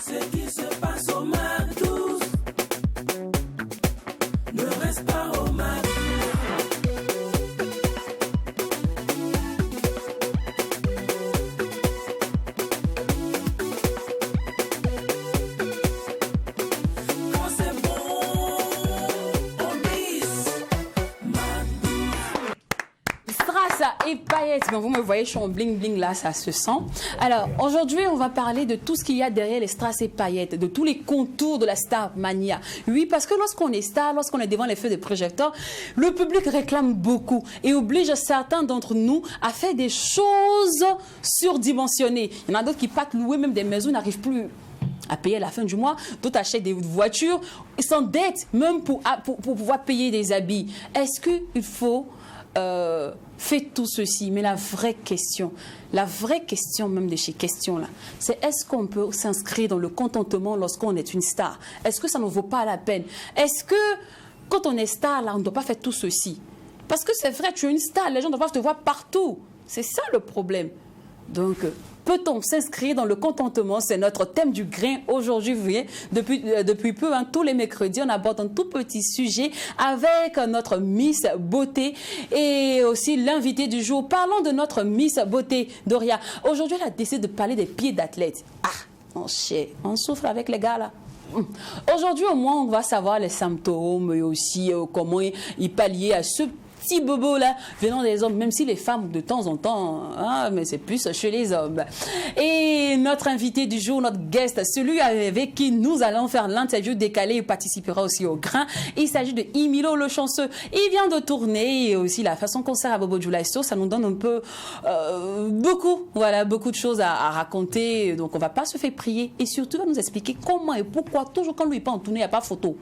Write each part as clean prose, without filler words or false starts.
Ce qui se passe au MAC12 ne reste pas au MAC. Quand c'est bon, on glisse. Strass et paillettes. Bon, vous me voyez, je suis en bling bling là, ça se sent. Alors, aujourd'hui, on va parler de tout ce qu'il y a derrière les strass et paillettes, de tous les contours de la star mania. Oui, parce que lorsqu'on est star, lorsqu'on est devant les feux de projecteurs, le public réclame beaucoup et oblige certains d'entre nous à faire des choses surdimensionnées. Il y en a d'autres qui partent louer même des maisons, n'arrivent plus à payer à la fin du mois, d'autres achètent des voitures, ils s'endettent même pour pouvoir payer des habits. Est-ce qu'il faut faire tout ceci? Mais la vraie question même de chez Questions là, c'est est-ce qu'on peut s'inscrire dans le contentement lorsqu'on est une star? Est-ce que ça ne vaut pas la peine? Est-ce que quand on est star là, on ne doit pas faire tout ceci? Parce que c'est vrai, tu es une star, les gens doivent te voir partout. C'est ça le problème. Donc, peut-on s'inscrire dans le contentement? C'est notre thème du grain aujourd'hui. Vous voyez, depuis peu, hein, tous les mercredis, on aborde un tout petit sujet avec notre Miss Beauté et aussi l'invité du jour. Parlons de notre Miss Beauté, Doria. Aujourd'hui, elle a décidé de parler des pieds d'athlète. Ah, on souffre avec les gars là. Aujourd'hui, au moins, on va savoir les symptômes et aussi comment y pallier à ce petit bobo là venant des hommes, même si les femmes de temps en temps, mais c'est plus chez les hommes. Et notre invité du jour, notre guest, celui avec qui nous allons faire l'interview décalée, il participera aussi au grain. Il s'agit de Emilo le chanceux. Il vient de tourner et aussi la façon concert à Bobo Djoulaïso, ça nous donne un peu beaucoup de choses à raconter. Donc on va pas se faire prier et surtout il va nous expliquer comment et pourquoi toujours quand lui pas en tournée, il n'y a pas photo.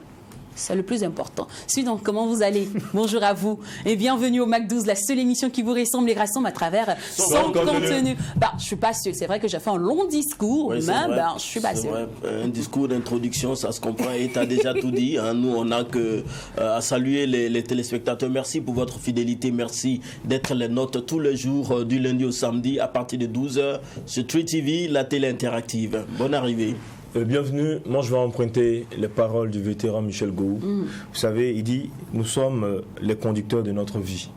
C'est le plus important. Sinon, comment vous allez? Bonjour à vous et bienvenue au MAC12, la seule émission qui vous ressemble et rassemble à travers son contenu. Je suis pas sûre. C'est vrai que j'ai fait un long discours, mais je suis pas sûre. Un discours d'introduction, ça se comprend et tu as déjà tout dit. Hein. Nous, on n'a que à saluer les téléspectateurs. Merci pour votre fidélité. Merci d'être les nôtres tous les jours du lundi au samedi à partir de 12h sur 3TV, la télé interactive. Bonne arrivée. Bienvenue, moi je vais emprunter les paroles du vétéran Michel Gou. Vous savez, il dit, nous sommes les conducteurs de notre vie.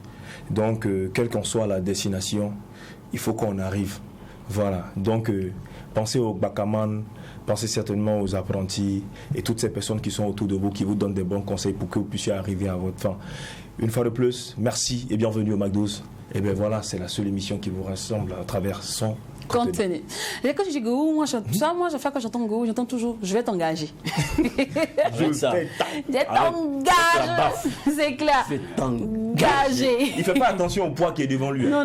Donc, quelle qu'en soit la destination, il faut qu'on arrive. Voilà, donc pensez aux Bakaman, pensez certainement aux apprentis et toutes ces personnes qui sont autour de vous, qui vous donnent des bons conseils pour que vous puissiez arriver à votre fin. Une fois de plus, merci et bienvenue au MAC12. Et bien voilà, c'est la seule émission qui vous rassemble à travers son contenu. Et quand je dis Go, moi, chaque fois que j'entends Go, j'entends toujours, je vais t'engager. Je t'engage. C'est clair. Je vais t'engager. Il ne fait pas attention au poids qui est devant lui. Non,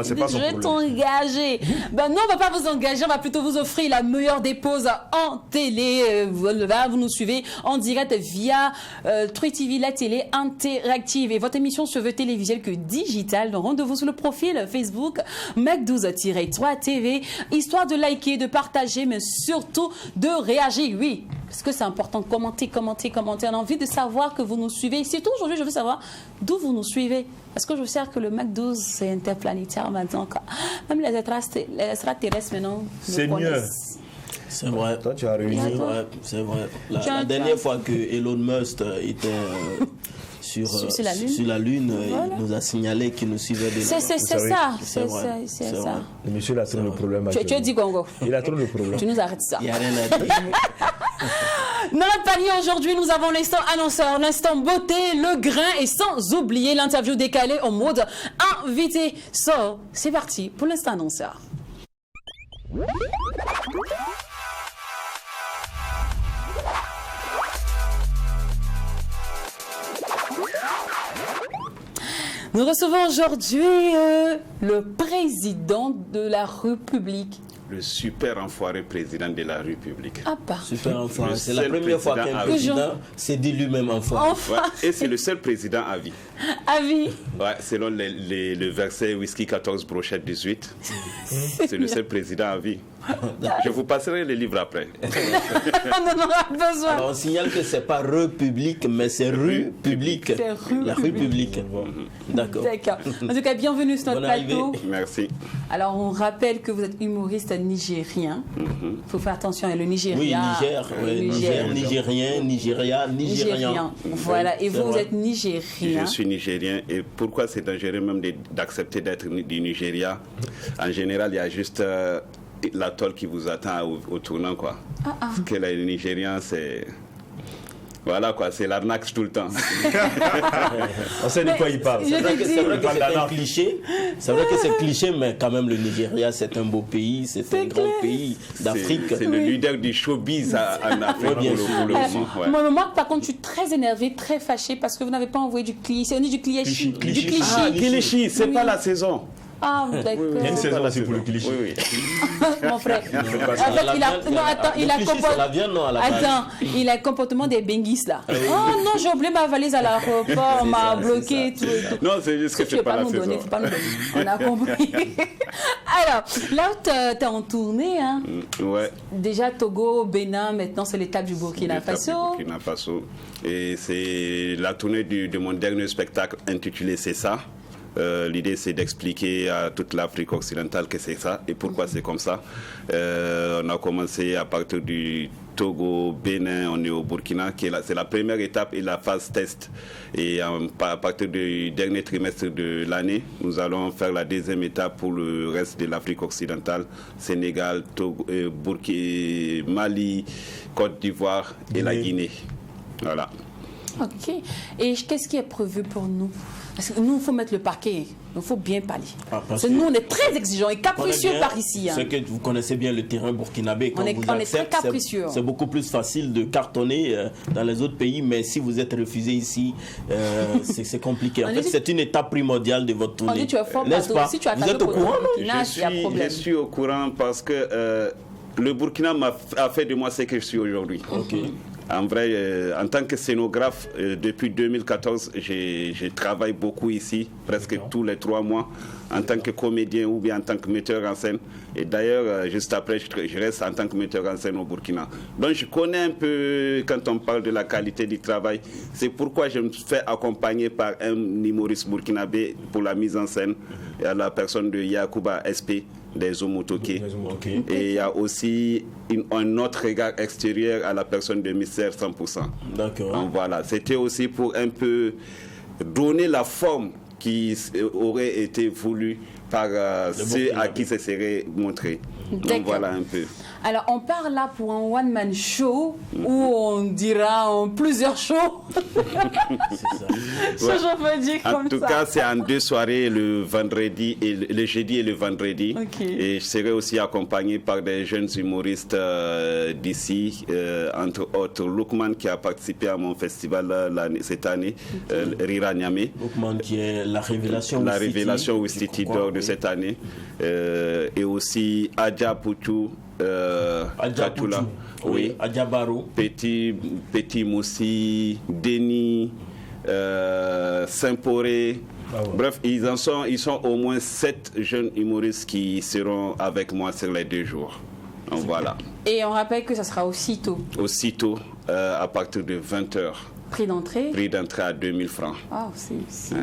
c'est pas son problème. Je vais t'engager. Non, on ne va pas vous engager, on va plutôt vous offrir la meilleure des pauses en télé. Vous nous suivez en direct via 3TV, la télé interactive. Et votre émission se veut télévisuelle que digitale. Donc, rendez-vous sur le profil Facebook MAC12-3 TV, histoire de liker, de partager, mais surtout de réagir. Oui, parce que c'est important. Commentez. On a envie de savoir que vous nous suivez. Et surtout, aujourd'hui, je veux savoir d'où vous nous suivez. Parce que je sais que le MAC12, c'est interplanétaire maintenant. Même les extraterrestres, maintenant, c'est mieux. C'est vrai. Toi, tu as réuni. C'est vrai. La dernière fois que Elon Musk était sur la Lune, voilà. Il nous a signalé qu'il nous suivait de là. C'est ça. Le monsieur a trop de problèmes. Tu as dit Congo. Il a trop de problèmes. Tu nous arrêtes ça. Il n'y a rien à dire. Dans notre panier aujourd'hui, nous avons l'instant annonceur, l'instant beauté, le grain et sans oublier l'interview décalée en mode invité. C'est parti pour l'instant annonceur. Nous recevons aujourd'hui le président de la République. Le super enfoiré président de la République. Ah bah. Super enfoiré. C'est la première fois qu'un président s'est dit lui-même enfoiré. Ouais, et c'est le seul président à vie. À vie. Ouais, selon le verset Whisky 14 Brochette 18. C'est le seul président à vie. Je vous passerai les livres après. On en aura besoin. Alors, on signale que c'est pas République, mais c'est rue publique. C'est rue La rue publique. D'accord. D'accord. En tout cas, bienvenue sur notre Bonne arrivée. plateau. Merci. Alors, on rappelle que vous êtes humoriste nigérien. Il faut faire attention, il y a le Oui, Nigeria. Niger, le Niger, Nigérien, Nigeria, Nigérian. Nigérian. Voilà, et C'est vous, vous vrai. êtes nigérien. Je suis nigérien et pourquoi c'est dangereux même d'accepter d'être du Nigeria? En général, il y a juste l'atoll qui vous attend au tournant, quoi. Parce que là, les Nigériens, c'est... Voilà, quoi, c'est l'arnaque tout le temps. On sait de quoi il parle. je C'est vrai te que dis- c'est vrai que c'est un Bandana. cliché. C'est vrai que c'est cliché, mais quand même, le Nigeria, c'est un beau pays, c'est un grand clair. pays d'Afrique. C'est le leader du showbiz en Afrique Oui, bien pour sûr. le moment. ouais. Moi, par contre, je suis très énervée, très fâchée parce que vous n'avez pas envoyé du cliché. On dit du cliché. Du Cliché. cliché. Ah, Kilichi, c'est Oui. pas la saison. Ah, d'accord. Il y a une saison aussi pour le cliché. Oui, oui. Mon frère. En fait, La il a. viande- Non, attends, il a le cliché, c'est la viande, non, à la base. Attends, il a le comportement des benguis là. Oh non, j'ai oublié ma valise à l'aéroport, on m'a ça, bloqué, c'est tout et tout. Non, c'est juste que Tu c'est veux pas pas la nous saison. donner, faut pas nous donner. On a compris. Alors, là, t'es en tournée, hein. Ouais. Déjà Togo, Bénin, maintenant c'est l'étape du Burkina L'étape du Faso. Burkina Faso. Et c'est la tournée de mon dernier spectacle intitulé C'est ça. L'idée, c'est d'expliquer à toute l'Afrique occidentale que c'est ça et pourquoi c'est comme ça. On a commencé à partir du Togo, Bénin, on est au Burkina, c'est la première étape et la phase test. Et à partir du dernier trimestre de l'année, nous allons faire la deuxième étape pour le reste de l'Afrique occidentale, Sénégal, Togo, Burkina, Mali, Côte d'Ivoire et la Guinée. Voilà. Ok. Et qu'est-ce qui est prévu pour nous? Parce que nous, il faut mettre le paquet. Il faut bien parler. Parce Parce que que- nous, on est très exigeants et On est capricieux bien- par ici. Hein. C'est que vous connaissez bien le terrain burkinabé. Quand On est- vous on est très accepte, capricieux. c'est beaucoup plus facile de cartonner dans les autres pays, mais si vous êtes refusé ici, c'est compliqué. En On fait, dit- c'est une étape primordiale de votre On tournée. dit tu es fort N'est-ce partout. pas? Si tu as Vous êtes au courant, non? il y a problème. Je suis au courant parce que le Burkina a fait de moi ce que je suis aujourd'hui. Ok. En vrai, en tant que scénographe, depuis 2014, je travaille beaucoup ici, presque tous les 3 mois, en tant que comédien ou bien en tant que metteur en scène. Et d'ailleurs, juste après, je reste en tant que metteur en scène au Burkina. Donc je connais un peu, quand on parle de la qualité du travail, c'est pourquoi je me fais accompagner par un humoriste burkinabé pour la mise en scène, à la personne de Yacouba SP, des Omotoké. Ok. Et il y a aussi un autre regard extérieur à la personne de Mystère 100%. D'accord. Donc voilà, c'était aussi pour un peu donner la forme qui aurait été voulue par ceux à qui ce serait montré. D'accord. Donc voilà un peu. Alors, on part là pour un one-man show où on dira en plusieurs shows. C'est ça. Je peux dire En comme tout ça. cas, c'est en 2 soirées, le vendredi et le jeudi et le vendredi. Ok. Et je serai aussi accompagné par des jeunes humoristes d'ici, entre autres Lookman qui a participé à mon festival cette année, Rira Niamey. Oukman qui est la révélation La Ouistiti, révélation je Ouistiti crois, d'or de oui. cette année. Et aussi Adja Poutou, Adja Katoula. Poutou, oui. Adja Barou. Petit Moussi, Denis, Saint-Poré. Ah ouais. Bref, ils sont au moins 7 jeunes humoristes qui seront avec moi sur les 2 jours. Donc voilà. Et on rappelle que ça sera aussitôt Aussitôt, à partir de 20h, prix d'entrée. prix d'entrée à 2000 francs. Ah, c'est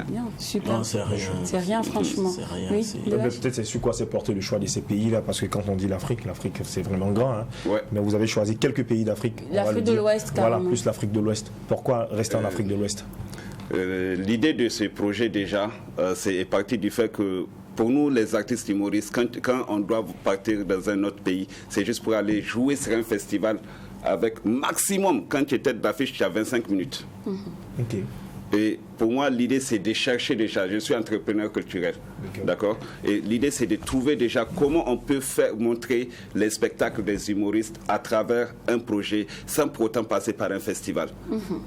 bien, super. Non, c'est rien. C'est rien, franchement. C'est rien, Oui, c'est- le Mais vache. peut-être c'est sur quoi s'est porté le choix de ces pays-là, parce que quand on dit l'Afrique c'est vraiment grand. Hein. Ouais. Mais vous avez choisi quelques pays d'Afrique. on va L'Afrique le de dire. l'Ouest, Voilà, carrément. plus l'Afrique de l'Ouest. Pourquoi rester en Afrique de l'Ouest? L'idée de ce projet déjà, c'est parti du fait que pour nous, les artistes humoristes, quand on doit partir dans un autre pays, c'est juste pour aller jouer sur un festival avec maximum, quand tu es tête d'affiche, tu as 25 minutes. Ok. Et pour moi, l'idée, c'est de chercher déjà. Je suis entrepreneur culturel, d'accord. Et l'idée, c'est de trouver déjà comment on peut faire montrer les spectacles des humoristes à travers un projet, sans pour autant passer par un festival.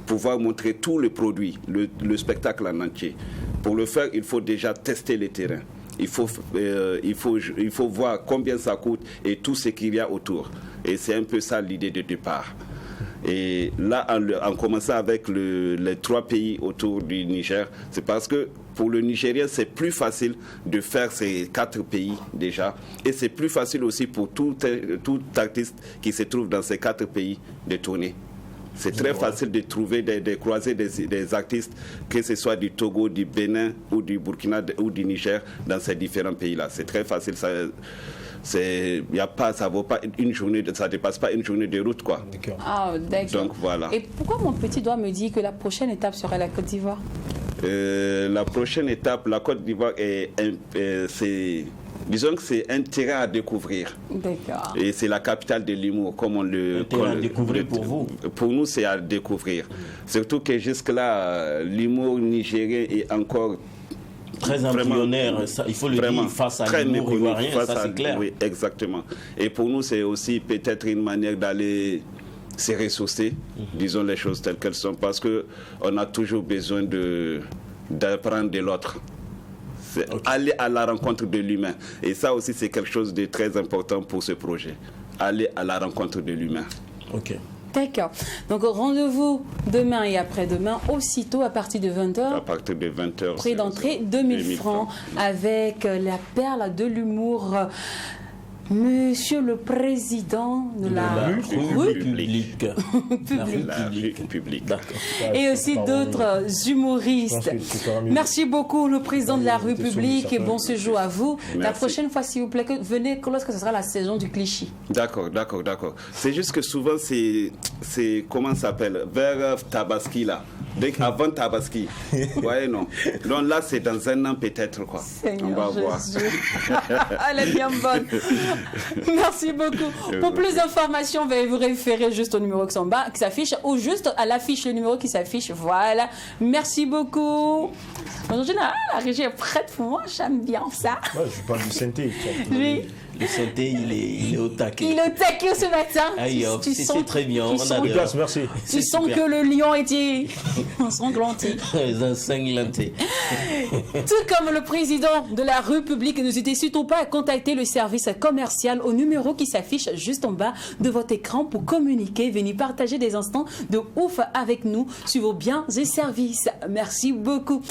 Pouvoir montrer tout le produit, le spectacle en entier. Pour le faire, il faut déjà tester les terrains. Il faut voir combien ça coûte et tout ce qu'il y a autour. Et c'est un peu ça l'idée de départ. Et là, en commençant avec les 3 pays autour du Niger, c'est parce que pour le Nigérien, c'est plus facile de faire ces 4 pays déjà. Et c'est plus facile aussi pour tout artiste qui se trouve dans ces 4 pays de tourner. C'est très facile de trouver, de croiser des artistes, que ce soit du Togo, du Bénin ou du Burkina ou du Niger, dans ces différents pays-là. C'est très facile. Ça vaut pas une journée, ça dépasse pas une journée de route, quoi. Ah, d'accord. Donc voilà. Et pourquoi mon petit doigt me dit que la prochaine étape serait la Côte d'Ivoire? La prochaine étape, la Côte d'Ivoire, disons que c'est un terrain à découvrir. D'accord. Et c'est la capitale de l'humour, comme on le... Un terrain à découvrir pour vous? Pour nous, c'est à découvrir. Surtout que jusque-là, l'humour nigérien est encore... Très embryonnaire, il faut le dire, face à l'humour ivoirien, ça c'est clair. Oui, exactement. Et pour nous, c'est aussi peut-être une manière d'aller se ressourcer, disons les choses telles qu'elles sont, parce qu'on a toujours besoin d'apprendre de l'autre. Aller à la rencontre de l'humain. Et ça aussi, c'est quelque chose de très important pour ce projet. Aller à la rencontre de l'humain. Ok. D'accord. Donc franc-vous demain et après-demain, aussitôt à partir de 20h. À partir de 20h. Prix d'entrée, 2000 francs, avec la perle de l'humour. Monsieur le Président de la République. La République. D'accord. Et aussi d'autres humoristes. Merci beaucoup, le Président de la République, et bon séjour à vous. Merci. La prochaine fois, s'il vous plaît, venez lorsque ce sera la saison du cliché. D'accord. C'est juste que souvent, c'est comment ça s'appelle, vers Tabaski, là. Donc avant Tabaski. Ouais, non. Donc là, c'est dans un an peut-être, quoi. Seigneur On va voir. Elle est bien bonne. Merci beaucoup. Pour plus d'informations, veuillez vous référer juste au numéro qui s'affiche ou juste à l'affiche, le numéro qui s'affiche. Voilà. Merci beaucoup. Aujourd'hui, la régie est prête pour moi. J'aime bien ça. Ouais, je parle du synthé. Oui. Le synthé, il est au taquet. Il est au taquet ce matin. Aïe, c'est très bien. Tu sens, Merci. tu sens que le lion était ensanglanté. Ensanglanté. Tout comme le président de la République, n'hésitez surtout pas à contacter le service commercial au numéro qui s'affiche juste en bas de votre écran pour communiquer. Venez partager des instants de ouf avec nous sur vos biens et services. Merci beaucoup.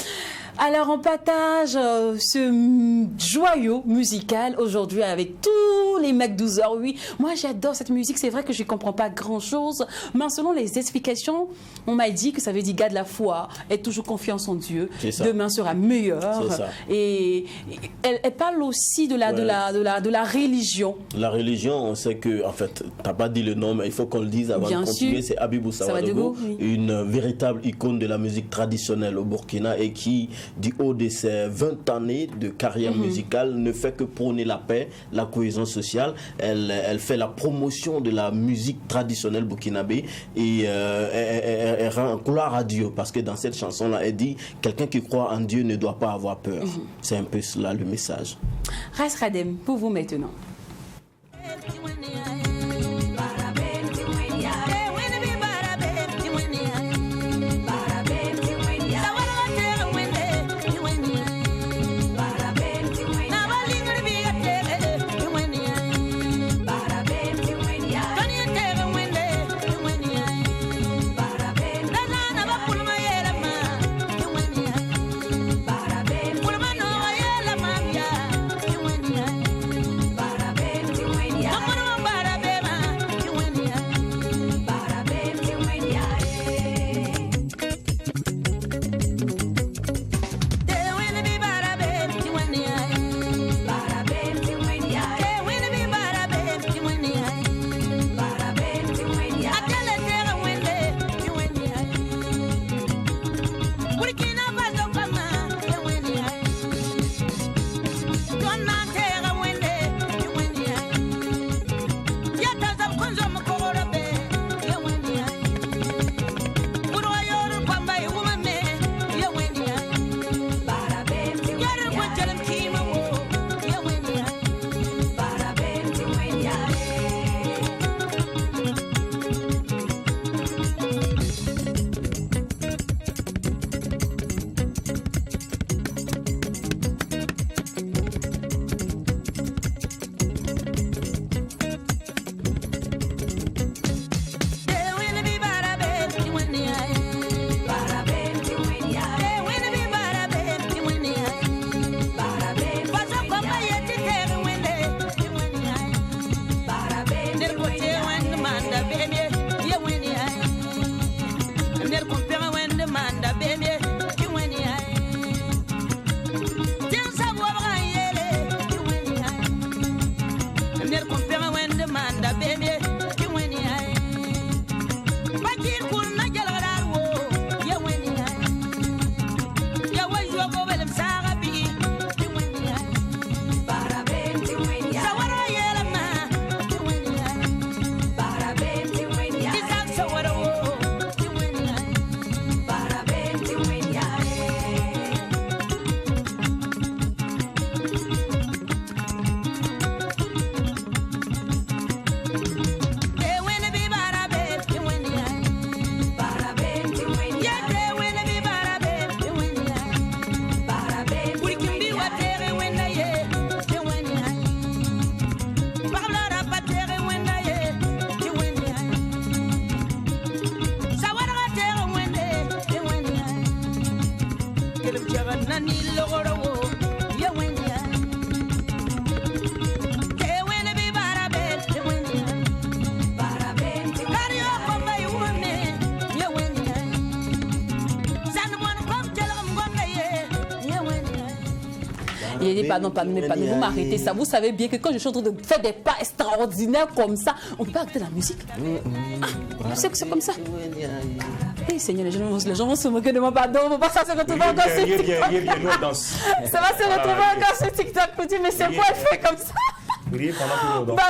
Alors, on partage ce joyau musical aujourd'hui avec tous les mecs 12h. Oui, moi j'adore cette musique. C'est vrai que je ne comprends pas grand-chose, mais selon les explications, on m'a dit que ça veut dire garde la foi, être toujours confiance en Dieu. Demain sera meilleur. Et elle parle aussi de la religion. La religion, on sait que, en fait, tu n'as pas dit le nom, mais il faut qu'on le dise avant de continuer. C'est Habibou Sawadogo, une véritable icône de la musique traditionnelle au Burkina et qui, du haut de ses 20 années de carrière musicale, ne fait que prôner la paix, la cohésion sociale. Elle fait la promotion de la musique traditionnelle burkinabé et elle rend gloire à Dieu, parce que dans cette chanson-là, elle dit « Quelqu'un qui croit en Dieu ne doit pas avoir peur ». C'est un peu cela le message. Ras Radem, pour vous maintenant. Mais pardon, vous m'arrêtez ça. Vous savez bien que quand je suis en train de faire des pas extraordinaires comme ça, on ne peut pas arrêter la musique. Tu sais que c'est comme ça. Eh Seigneur, les gens vont se moquer de moi, pardon, on ne va pas ça se retrouver encore sur TikTok. Nous on danse. Ça va se retrouver encore sur TikTok, petit, mais c'est quoi elle fait comme ça? Priez pendant que nous danse.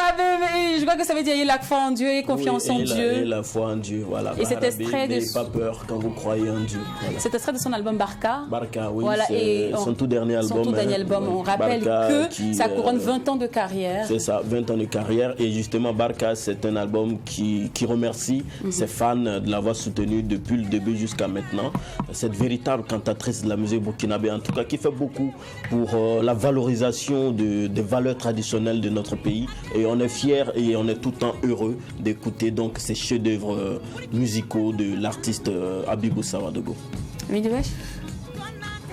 Je crois que ça veut dire ayez la foi en Dieu et confiance en Dieu. Et la foi en Dieu, voilà. Et cet extrait n'ayez pas peur quand vous croyez en Dieu. Voilà. Cet extrait de son album Barca. Barca, oui, Voilà, et son tout dernier album. Son tout dernier album. On rappelle Barca, que ça couronne 20 ans de carrière. C'est ça, 20 ans de carrière. Et justement, Barca, c'est un album qui remercie ses fans de l'avoir soutenu depuis le début jusqu'à maintenant. Cette véritable cantatrice de la musique burkinabé, en tout cas, qui fait beaucoup pour la valorisation des valeurs traditionnelles de notre pays. Et on est fiers et on est tout le temps heureux d'écouter donc ces chefs-d'œuvre musicaux de l'artiste Habibou Sawadogo.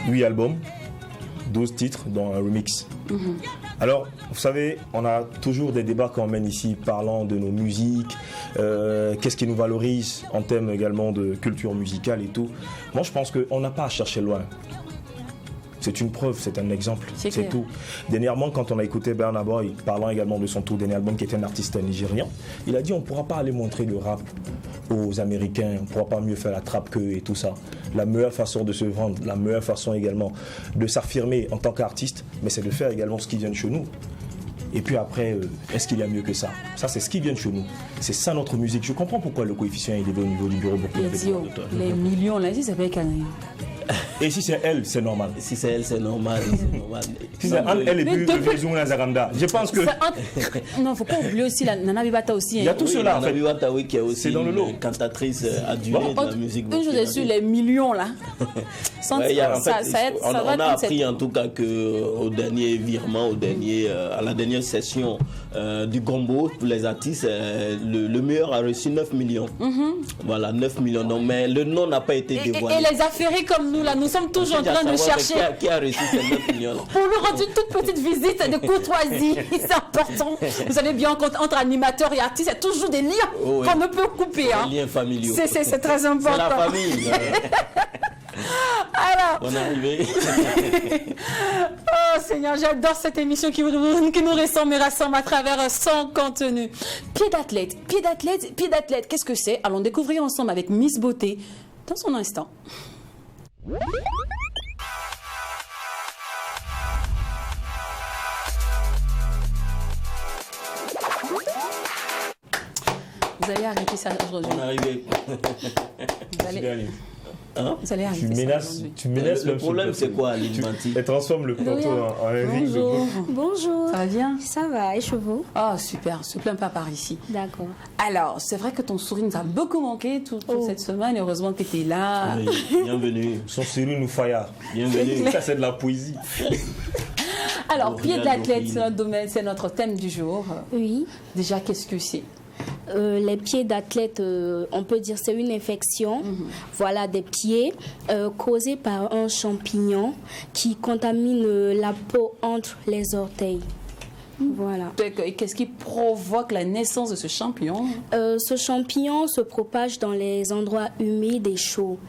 8 albums, 12 titres, dont un remix. Alors, vous savez, on a toujours des débats qu'on mène ici parlant de nos musiques, qu'est-ce qui nous valorise en termes également de culture musicale et tout. Moi, je pense qu'on n'a pas à chercher loin. C'est une preuve, c'est un exemple, c'est tout. Dernièrement, quand on a écouté Burna Boy parlant également de son tout dernier album qui est un artiste nigérian, il a dit on ne pourra pas aller montrer le rap aux Américains, on ne pourra pas mieux faire la trappe qu'eux et tout ça. La meilleure façon de se vendre, la meilleure façon également de s'affirmer en tant qu'artiste, mais c'est de faire également ce qui vient de chez nous. Et puis après, est-ce qu'il y a mieux que ça? Ça, c'est ce qui vient de chez nous. C'est ça notre musique. Je comprends pourquoi le coefficient est élevé au niveau du bureau burkinabé. Les millions, là, si ça fait qu'un. Et si c'est elle, c'est normal. Si c'est elle, c'est normal. Si c'est elle et puis Zaranda. Je pense que. Non, il ne faut pas oublier aussi la Nana Bibata aussi. Il y a tout cela en fait. Nana Bibata, oui, qui est aussi dans le lot. Une cantatrice adulée de la musique. Une chose est sûre, les millions là. On a appris en tout cas qu'au dernier virement, à la dernière session du Gombo pour les artistes, le meilleur a reçu 9 millions. Voilà, 9 millions. Donc, mais le nom n'a pas été dévoilé. Et les affairés comme nous là, nous sommes toujours en train de chercher. Qui a reçu ces 9 millions là. Pour lui rendre une toute petite visite de courtoisie, c'est important. Vous savez bien qu'entre animateurs et artistes, il y a toujours des liens qu'on ne peut couper. Hein. Des liens familiaux. C'est très important. C'est la famille. Alors, on est arrivé. Oh Seigneur, j'adore cette émission qui nous ressemble, mais rassemble à travers son contenu. Pied d'athlète, qu'est-ce que c'est? Allons découvrir ensemble avec Miss Beauté dans son instant. Vous allez arrêter ça aujourd'hui. On est arrivé. Vous allez arrêter tu menaces le problème, c'est quoi, Lilmanti? Elle transforme le plateau en un ring. Bonjour. Ça va bien? Ça va, et chez vous? Oh, super, je ne plains pas par ici. D'accord. Alors, c'est vrai que ton sourire nous a beaucoup manqué toute cette semaine. Heureusement que tu es là. Oui, bienvenue. Son sourire nous faillard. Bienvenue. Ça, c'est de la poésie. Alors, pied d'athlète, c'est notre domaine, c'est notre thème du jour. Oui. Déjà, qu'est-ce que c'est? Les pieds d'athlète, on peut dire c'est une infection, voilà, des pieds causés par un champignon qui contamine la peau entre les orteils. Voilà. Et qu'est-ce qui provoque la naissance de ce champignon? Ce champignon se propage dans les endroits humides et chauds.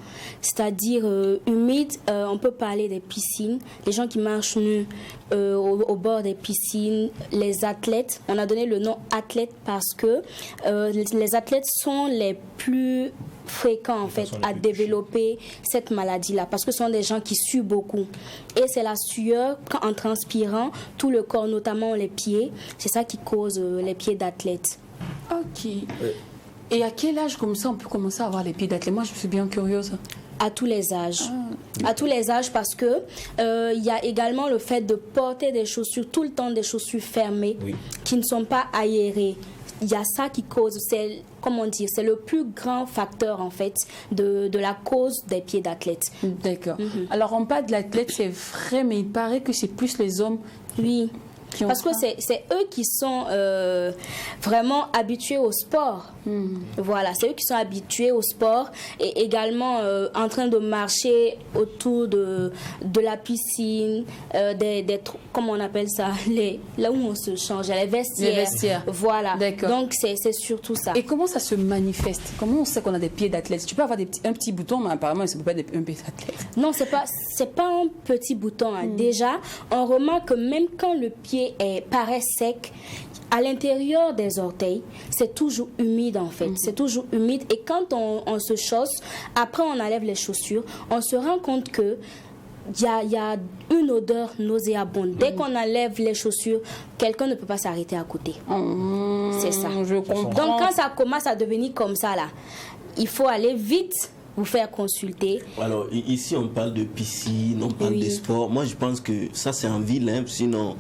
C'est-à-dire humides, on peut parler des piscines, les gens qui marchent nus au bord des piscines, les athlètes. On a donné le nom athlète parce que les athlètes sont les plus fréquents en fait à développer cette maladie-là parce que ce sont des gens qui suent beaucoup et c'est la sueur en transpirant tout le corps, notamment les pieds, c'est ça qui cause les pieds d'athlète. Ok. Et à quel âge comme ça on peut commencer à avoir les pieds d'athlète? Moi je suis bien curieuse. À tous les âges. À tous les âges parce que il y a également le fait de porter des chaussures tout le temps, des chaussures fermées qui ne sont pas aérées. Il y a ça qui cause, c'est le plus grand facteur en fait de la cause des pieds d'athlète. D'accord. Alors on parle de l'athlète, c'est vrai, mais il paraît que c'est plus les hommes. Oui. Qui ont Parce que faim. c'est eux qui sont vraiment habitués au sport. Voilà, c'est eux qui sont habitués au sport et également en train de marcher autour de la piscine, comment on appelle ça, là où on se change, les vestiaires. Les vestiaires. Voilà. D'accord. Donc c'est surtout ça. Et comment ça se manifeste? Comment on sait qu'on a des pieds d'athlète? Tu peux avoir un petit bouton, mais apparemment, ça ne peut pas être un pied d'athlète. Non, c'est pas un petit bouton. Hein. Déjà, on remarque que même quand le pied paraît sec, à l'intérieur des orteils, c'est toujours humide en fait. C'est toujours humide. Et quand on se chausse, après on enlève les chaussures, on se rend compte que il y a une odeur nauséabonde. Dès qu'on enlève les chaussures, quelqu'un ne peut pas s'arrêter à côté. C'est ça. Je comprends. Donc quand ça commence à devenir comme ça là, il faut aller vite vous faire consulter. Alors ici on parle de piscine, on parle Oui. de sport. Moi je pense que ça c'est en ville, hein, sinon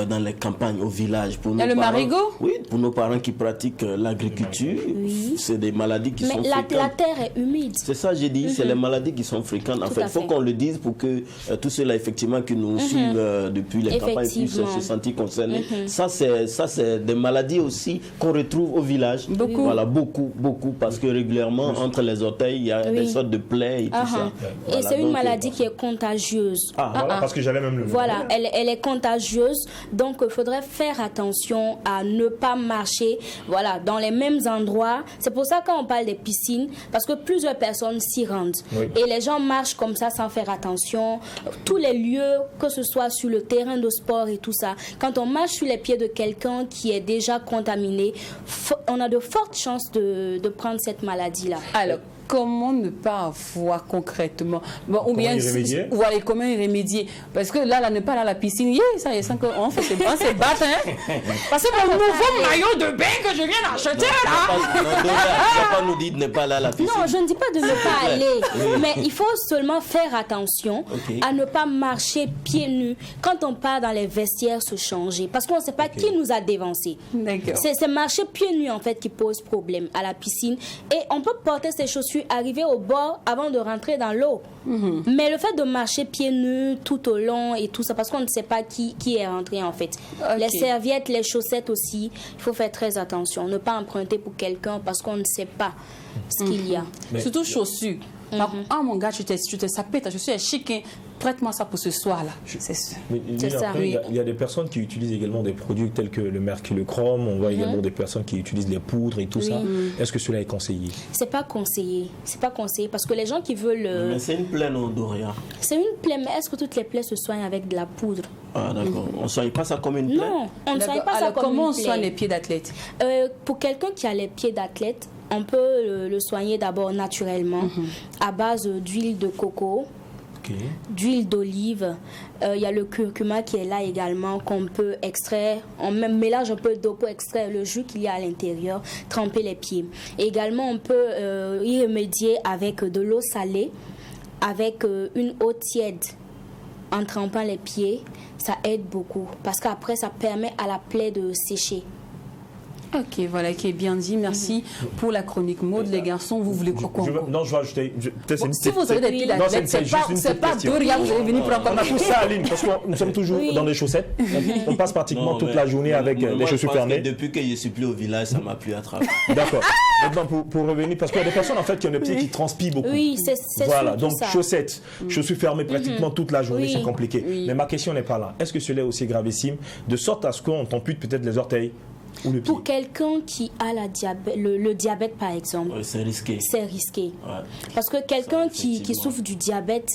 dans les campagnes, au village. Pour Il y a nos le parents- marigot? Oui, pour nos parents qui pratiquent l'agriculture, Oui. c'est des maladies qui Mais sont la fréquentes. terre est humide. C'est ça, j'ai dit, c'est les maladies qui sont fréquentes. En Tout fait, à il faut fait. qu'on le dise pour que tous ceux-là, effectivement, qui nous suivent depuis les campagnes puissent Effectivement. se sentir concernés. Ça, c'est des maladies aussi qu'on retrouve au village. Beaucoup. Voilà, beaucoup, parce que régulièrement, entre les orteils, il y a Oui. des sortes de plaies et tout Ah, ça. ah. Et Voilà, c'est une donc, maladie qui est contagieuse. Voilà, parce que j'allais même le Voilà, elle est contagieuse, donc il faudrait faire attention à ne pas marcher voilà, dans les mêmes endroits. C'est pour ça qu'on parle des piscines, parce que plusieurs personnes s'y rendent. Oui. Et les gens marchent comme ça sans faire attention. Tous les lieux, que ce soit sur le terrain de sport et tout ça, quand on marche sur les pieds de quelqu'un qui est déjà contaminé, on a de fortes chances de prendre cette maladie-là. Alors, comment ne pas avoir concrètement ou bien y remédier? voilà, comment y remédier? Parce que là, ne pas aller à la piscine, ça y est, on fait ses bras, c'est battre, hein? Parce que mon nouveau maillot de bain que je viens d'acheter là. Non, Doria, tu vas pas nous dire de ne pas aller à la piscine. Non, je ne dis pas de ne pas aller, mais il faut seulement faire attention Ok. à ne pas marcher pieds nus quand on part dans les vestiaires se changer, parce qu'on ne sait pas qui nous a dévancés. D'accord. C'est marcher pieds nus en fait qui pose problème à la piscine, et on peut porter ses chaussures, arriver au bord avant de rentrer dans l'eau. Mais le fait de marcher pieds nus tout au long et tout ça, parce qu'on ne sait pas qui est rentré en fait. Ok. Les serviettes, les chaussettes aussi, il faut faire très attention, ne pas emprunter pour quelqu'un parce qu'on ne sait pas ce qu'il y a. Surtout chaussures. Mon gars, tu t'es sapé, ta chaussure est chic, hein. Prête-moi ça pour ce soir-là. C'est sûr. Mais C'est ça, après, oui. il y a des personnes qui utilisent également des produits tels que le mercurochrome. On voit également des personnes qui utilisent les poudres et tout ça. Est-ce que cela est conseillé? C'est pas conseillé. C'est pas conseillé parce que les gens qui veulent. Mais c'est une plaie, non, Doria? C'est une plaie, mais est-ce que toutes les plaies se soignent avec de la poudre? Ah, d'accord. On ne soigne pas ça comme une plaie? Non, on ne soigne pas ça Alors, comme comment on une soigne plaie. les pieds d'athlète? Pour quelqu'un qui a les pieds d'athlète, on peut le soigner d'abord naturellement à base d'huile de coco, Ok. d'huile d'olive. Il y a le curcuma qui est là également qu'on peut extraire. On mélange un peu d'eau pour extraire le jus qu'il y a à l'intérieur, tremper les pieds. Et également, on peut y remédier avec de l'eau salée, avec une eau tiède. En trempant les pieds, ça aide beaucoup parce qu'après, ça permet à la plaie de sécher. Ok, voilà, qui est bien dit. Merci pour la chronique mode. Les garçons, vous voulez quoi? Non, je vais ajouter. Peut-être c'est une Si vous petite- avez des pieds Non, d'athlète, c'est juste une pas petite question. Doria, vous allez venir pour encore On a tous ça, Aline, parce que nous sommes toujours Oui. dans les chaussettes. On passe pratiquement Non, toute mais- la journée avec moi, les je chaussures pense que fermées. depuis que je suis plus au village, ça m'a plu à travailler. D'accord. Maintenant, pour revenir, parce qu'il y a des personnes en fait qui ont des pieds qui transpirent beaucoup. Oui, c'est Voilà, surtout donc ça. chaussettes, chaussures fermées pratiquement toute la journée, Oui. c'est compliqué. Oui. Mais ma question n'est pas là. Est-ce que cela est aussi gravissime, de sorte à ce qu'on t'ampute peut-être les orteils ou le pied? Pour quelqu'un qui a le diabète, par exemple, Ouais, c'est risqué. c'est risqué. Ouais. Parce que quelqu'un Ça, qui effectivement. souffre du diabète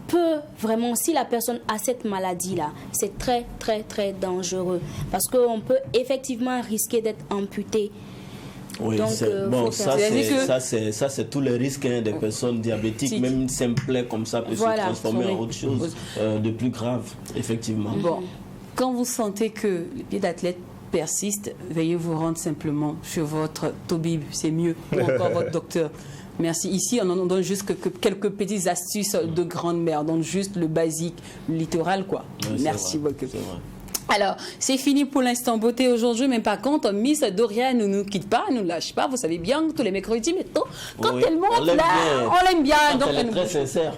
peut vraiment, si la personne a cette maladie-là, c'est très, très, très dangereux. Parce qu'on peut effectivement risquer d'être amputé. Oui, Donc, bon, faut faire ça c'est tous les risques hein, des personnes diabétiques. Si. Même une simple plaie comme ça peut Voilà, se transformer oui. en autre chose de plus grave, effectivement. Bon, quand vous sentez que les pieds d'athlète persistent, veuillez vous rendre simplement chez votre Tobib, c'est mieux, ou encore votre docteur. Merci. Ici, on en donne juste quelques petites astuces de grande-mère, donc juste le basique, le littoral, quoi. Ouais, c'est Merci vrai, beaucoup. c'est vrai. Alors, c'est fini pour l'instant beauté aujourd'hui, mais par contre, Miss Doria ne nous quitte pas, ne nous lâche pas. Vous savez bien, tous les mercredis, mais quand Oui, elle monte on l'aime là, bien. on l'aime bien. Quand Donc, elle est elle nous très bouge. sincère.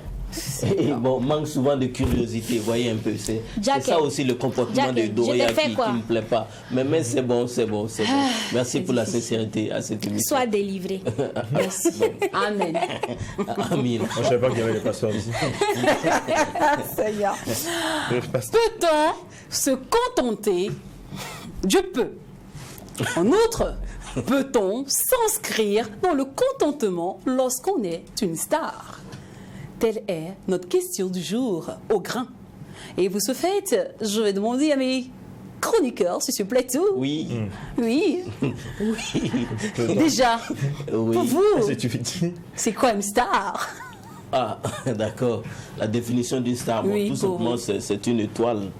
Et bon, manque souvent de curiosité, voyez un peu. C'est Jacket. ça aussi le comportement de Jacket, Doria je t'ai fait qui quoi? ne me plaît pas. Mais c'est bon. Merci pour la sincérité à cette émission. Sois délivré. Merci. Amen. Amin. Moi, je ne savais pas qu'il y avait des pasteurs ici. Seigneur. Les pasteurs. Peut-on se contenter? Dieu peut. En outre, peut-on s'inscrire dans le contentement lorsqu'on est une star? Telle est notre question du jour, au grain. Et vous ce fait, je vais demander à mes chroniqueurs sur ce plateau. Oui. Oui. Déjà, Oui. pour vous, C'est tu dis. c'est quoi une star? Ah, d'accord. La définition d'une star, bon, Oui, tout pour simplement, c'est une étoile.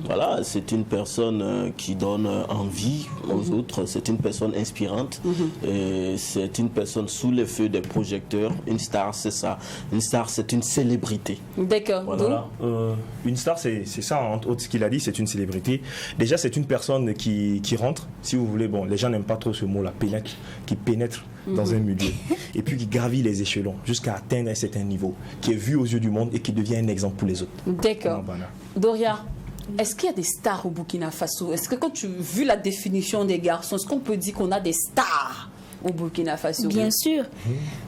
Voilà, c'est une personne qui donne envie aux autres. C'est une personne inspirante. Et c'est une personne sous les feux des projecteurs. Une star, c'est ça. Une star, c'est une célébrité. D'accord. Voilà. Une star, c'est ça, entre autres, ce qu'il a dit, c'est une célébrité. Déjà, c'est une personne qui rentre, si vous voulez, bon, les gens n'aiment pas trop ce mot-là, qui pénètre dans un milieu, et puis qui gravit les échelons jusqu'à atteindre un certain niveau, qui est vu aux yeux du monde et qui devient un exemple pour les autres. D'accord. Voilà. Doria, est-ce qu'il y a des stars au Burkina Faso? Est-ce que quand tu as vu la définition des garçons, est-ce qu'on peut dire qu'on a des stars au Burkina Faso? Bien sûr,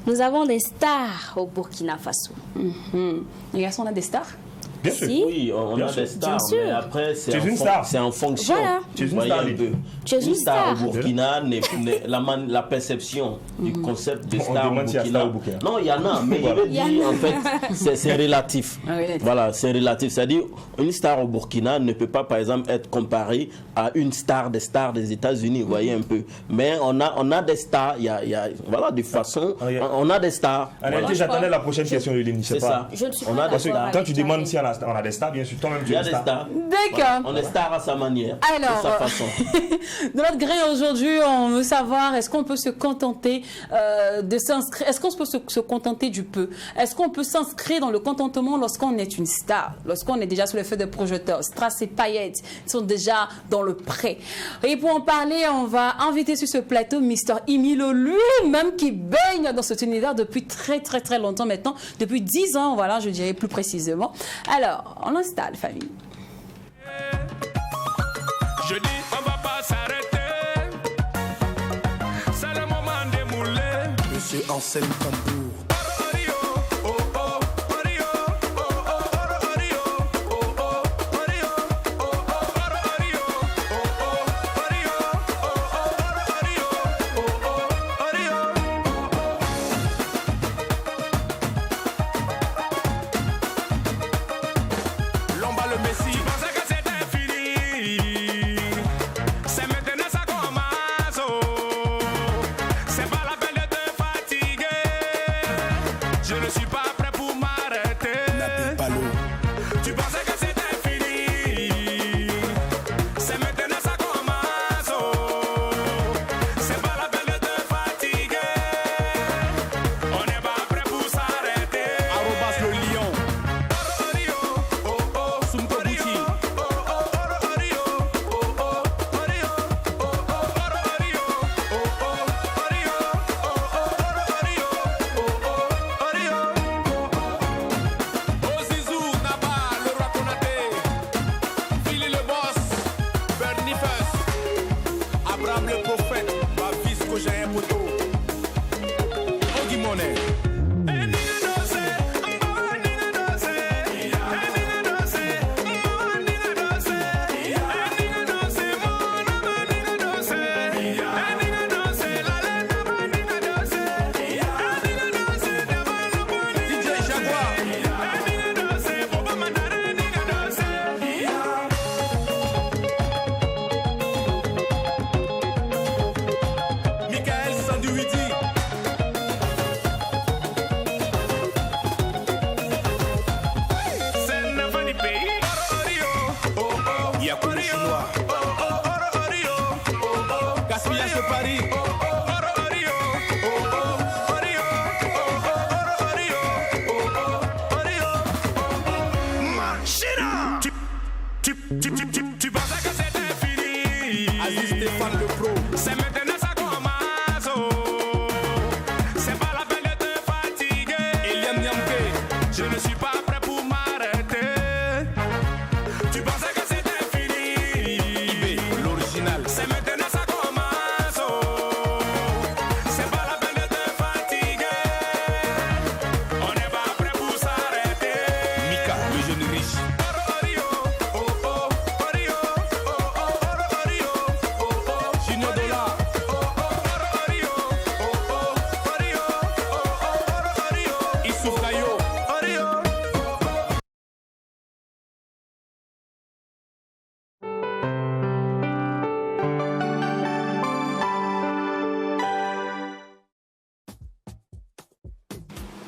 nous avons des stars au Burkina Faso. Les garçons, on a des stars? Bien sûr. Si. Oui, on Bien a sûr. des stars, Bien sûr. mais après, Tu es une star. c'est en fonction. Voilà. Tu es une Voyez star, un Lily. peu. Tu es une star star. au Burkina, la perception du concept de On star au demande s'il y a Burkina. star au Burkina. Non, il y en a, mais Voilà. il veut dire, en fait, c'est relatif. Ah, relatif. Voilà, c'est relatif. C'est-à-dire, une star au Burkina ne peut pas, par exemple, être comparée à une star des États-Unis, vous voyez un peu. Mais on a des stars, il y a voilà, de façon, on a des stars. En réalité, Voilà. j'attendais la prochaine question de Lily, C'est ça. Je ne suis On pas a des Parce que d'accord stars. quand avec tu toi, demandes mais- si on a des stars, bien sûr, toi-même tu Il y es a une des star. stars. D'accord. On est star à sa manière, Alors, de sa façon. de notre gré aujourd'hui, on veut savoir, est-ce qu'on peut se contenter de s'inscrire, est-ce qu'on peut se contenter du peu? Est-ce qu'on peut s'inscrire dans le contentement lorsqu'on est une star, lorsqu'on est déjà sous les feux des projecteurs? Strass et paillettes sont déjà dans le pré. Et pour en parler, on va inviter sur ce plateau Mr. Emilo, lui-même qui baigne dans cet univers depuis très très très longtemps maintenant, depuis 10 ans, voilà, je dirais plus précisément. Alors, on installe, famille. Je dis, on va pas s'arrêter. C'est le moment de mouler. Monsieur Anselme Tambour. L'omba le Messi. Je pensais que c'était fini. C'est maintenant ça commence. Oh. C'est pas la peine de te fatiguer. Je ne suis pas prêt pour m'arrêter. Nabil Balo. Tu pensais que c'était fini. C'est maintenant ça commence. Oh. C'est pas la peine de te fatiguer. On n'est pas prêt pour s'arrêter. Arrobas le lion. Sumko Bouchi. Ozizou, Naba, le roi Konaté, Philly le boss, Bernie First, Abraham le prophète. Bavisco j'ai un poteau. Ogi Monet. DJ Jaguar. Michael Sanduidi. C'est la fin du pays. Yacoub le chinois. Gaspillage de Paris. Tu pensais que c'était fini. Aziz Stéphane le pro. C'est maintenant ça commence. Oh. C'est pas la peine de te fatiguer. Eliam Nyamke. Je ne suis pas prêt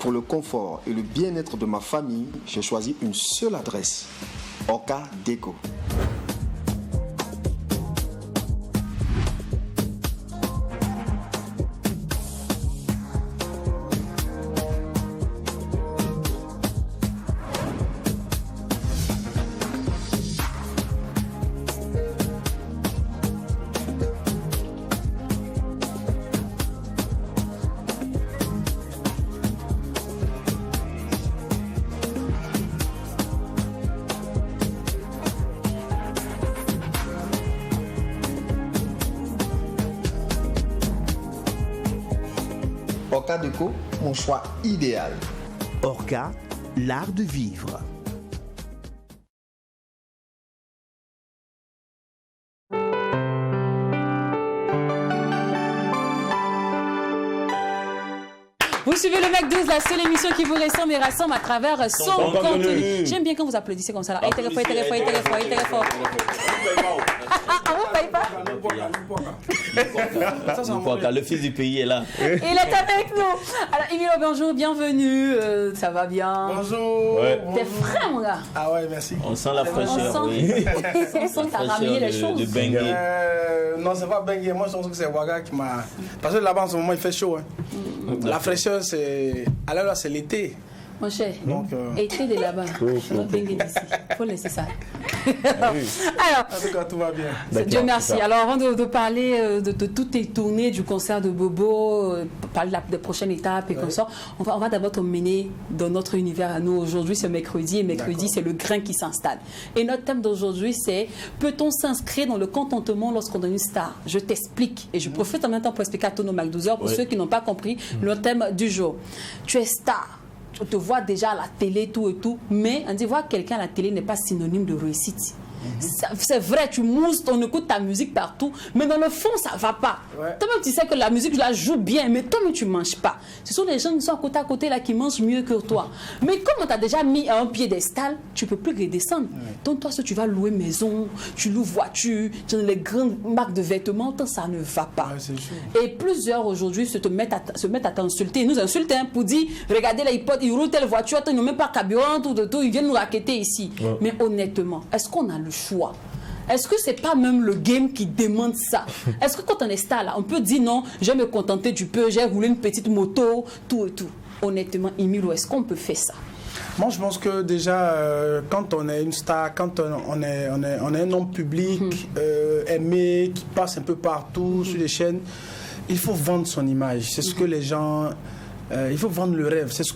Pour le confort et le bien-être de ma famille, j'ai choisi une seule adresse, Orca Déco. Orca Déco, mon choix idéal. Orca, l'art de vivre. Vous suivez le Mac 12, la seule émission qui vous ressemble et rassemble à travers son contenu. J'aime bien quand vous applaudissez comme ça. Là. Très fort. Ah, vous payez pas? Le fils du pays est là. Il est avec nous. Alors, Emilio, bonjour, bienvenue. Ça va bien? Bonjour. T'es frais, mon gars. Ah ouais, merci. On sent la fraîcheur. On sent que t'as ramené les choses. De Bengué. Non, c'est pas Bengué. Moi, je pense que c'est Ouaga qui m'a. Parce que là-bas, en ce moment, il fait chaud. Hein. La fraîcheur, c'est. Alors là, c'est l'été. Mon cher, Donc, été de là-bas. Il faut laisser ça. Alors, en tout cas, tout va bien. Dieu merci. Alors, avant de parler de toutes tes tournées, du concert de Bobo, parler des prochaines étapes et comme ça, on va d'abord te mener dans notre univers à nous. Aujourd'hui, c'est mercredi et mercredi, c'est le grain qui s'installe. Et notre thème d'aujourd'hui, c'est peut-on s'inscrire dans le contentement lorsqu'on est une star? Je t'explique et je profite en même temps pour expliquer à tous nos Mac 12 heures pour ceux qui n'ont pas compris le thème du jour. Tu es star. On te voit déjà à la télé, tout et tout, mais on dit voir quelqu'un à la télé n'est pas synonyme de réussite. C'est vrai, tu mousses, on écoute ta musique partout, mais dans le fond, ça ne va pas. Ouais. Toi-même, tu sais que la musique, je la joue bien, mais toi-même, tu ne manges pas. Ce sont les gens qui sont à côté là, qui mangent mieux que toi. Mais comme on t'a déjà mis à un piédestal, tu ne peux plus redescendre. Ouais. Donc, toi, si tu vas louer maison, tu loues voiture, tu as les grandes marques de vêtements, ça ne va pas. Ouais, et plusieurs aujourd'hui se mettent à t'insulter. Ils nous insultent pour dire, regardez là, ils roulent telle voiture, ils n'ont même pas carburant, tout, ils viennent nous raqueter ici. Ouais. Mais honnêtement, est-ce qu'on a le choix? Est-ce que c'est pas même le game qui demande ça? Est-ce que quand on est star là, on peut dire non, je vais me contenter du peu, j'ai roulé une petite moto, tout et tout. Honnêtement, Emilio, est-ce qu'on peut faire ça? Moi, je pense que déjà, quand on est une star, quand on est un homme public, aimé, qui passe un peu partout sur les chaînes, il faut vendre son image. C'est ce que les gens... il faut vendre le rêve, c'est ce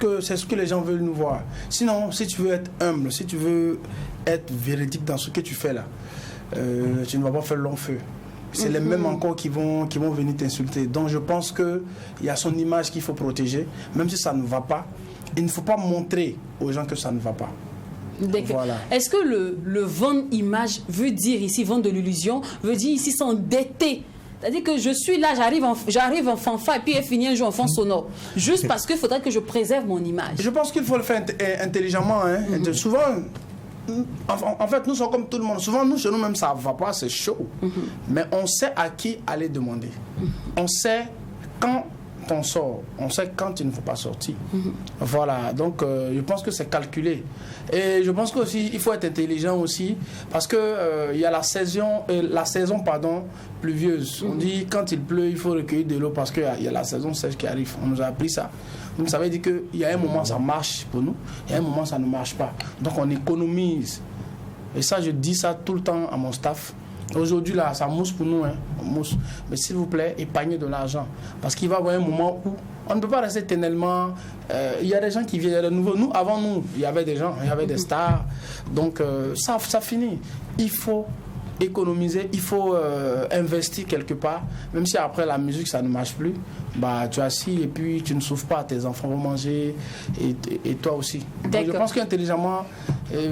que les gens veulent nous voir. Sinon, si tu veux être humble, si tu veux être véridique dans ce que tu fais là, tu ne vas pas faire long feu. C'est les mêmes encore qui vont venir t'insulter. Donc je pense qu'il y a son image qu'il faut protéger, même si ça ne va pas. Il ne faut pas montrer aux gens que ça ne va pas. Voilà. Est-ce que le vendre image veut dire ici, vendre de l'illusion, veut dire ici s'endetter? C'est-à-dire que je suis là, j'arrive en fanfare et puis il finit un jour en fond sonore. Juste parce qu'il faudrait que je préserve mon image. Je pense qu'il faut le faire intelligemment. Hein. Souvent, en fait, nous sommes comme tout le monde. Souvent, nous, chez nous-mêmes, ça ne va pas, c'est chaud. Mais on sait à qui aller demander. On sait quand on sort, on sait quand il ne faut pas sortir. Voilà, donc je pense que c'est calculé. Et je pense qu'aussi, il faut être intelligent aussi, parce que il y a la saison pluvieuse. On dit quand il pleut, il faut recueillir de l'eau parce qu'il y a la saison sèche qui arrive. On nous a appris ça. Donc ça veut dire qu'il y a un moment ça marche pour nous, il y a un moment ça ne marche pas. Donc on économise. Et ça, je dis ça tout le temps à mon staff. Aujourd'hui, là, ça mousse pour nous, hein. On mousse. Mais s'il vous plaît, épargnez de l'argent. Parce qu'il va y avoir un moment où on ne peut pas rester éternellement. Il y a des gens qui viennent de nouveau. Nous, avant nous, il y avait des gens, il y avait des stars. Donc, ça finit. Il faut économiser, il faut investir quelque part. Même si après la musique, ça ne marche plus, bah, tu es assis et puis tu ne souffres pas. Tes enfants vont manger et toi aussi. Donc, je pense qu'intelligemment,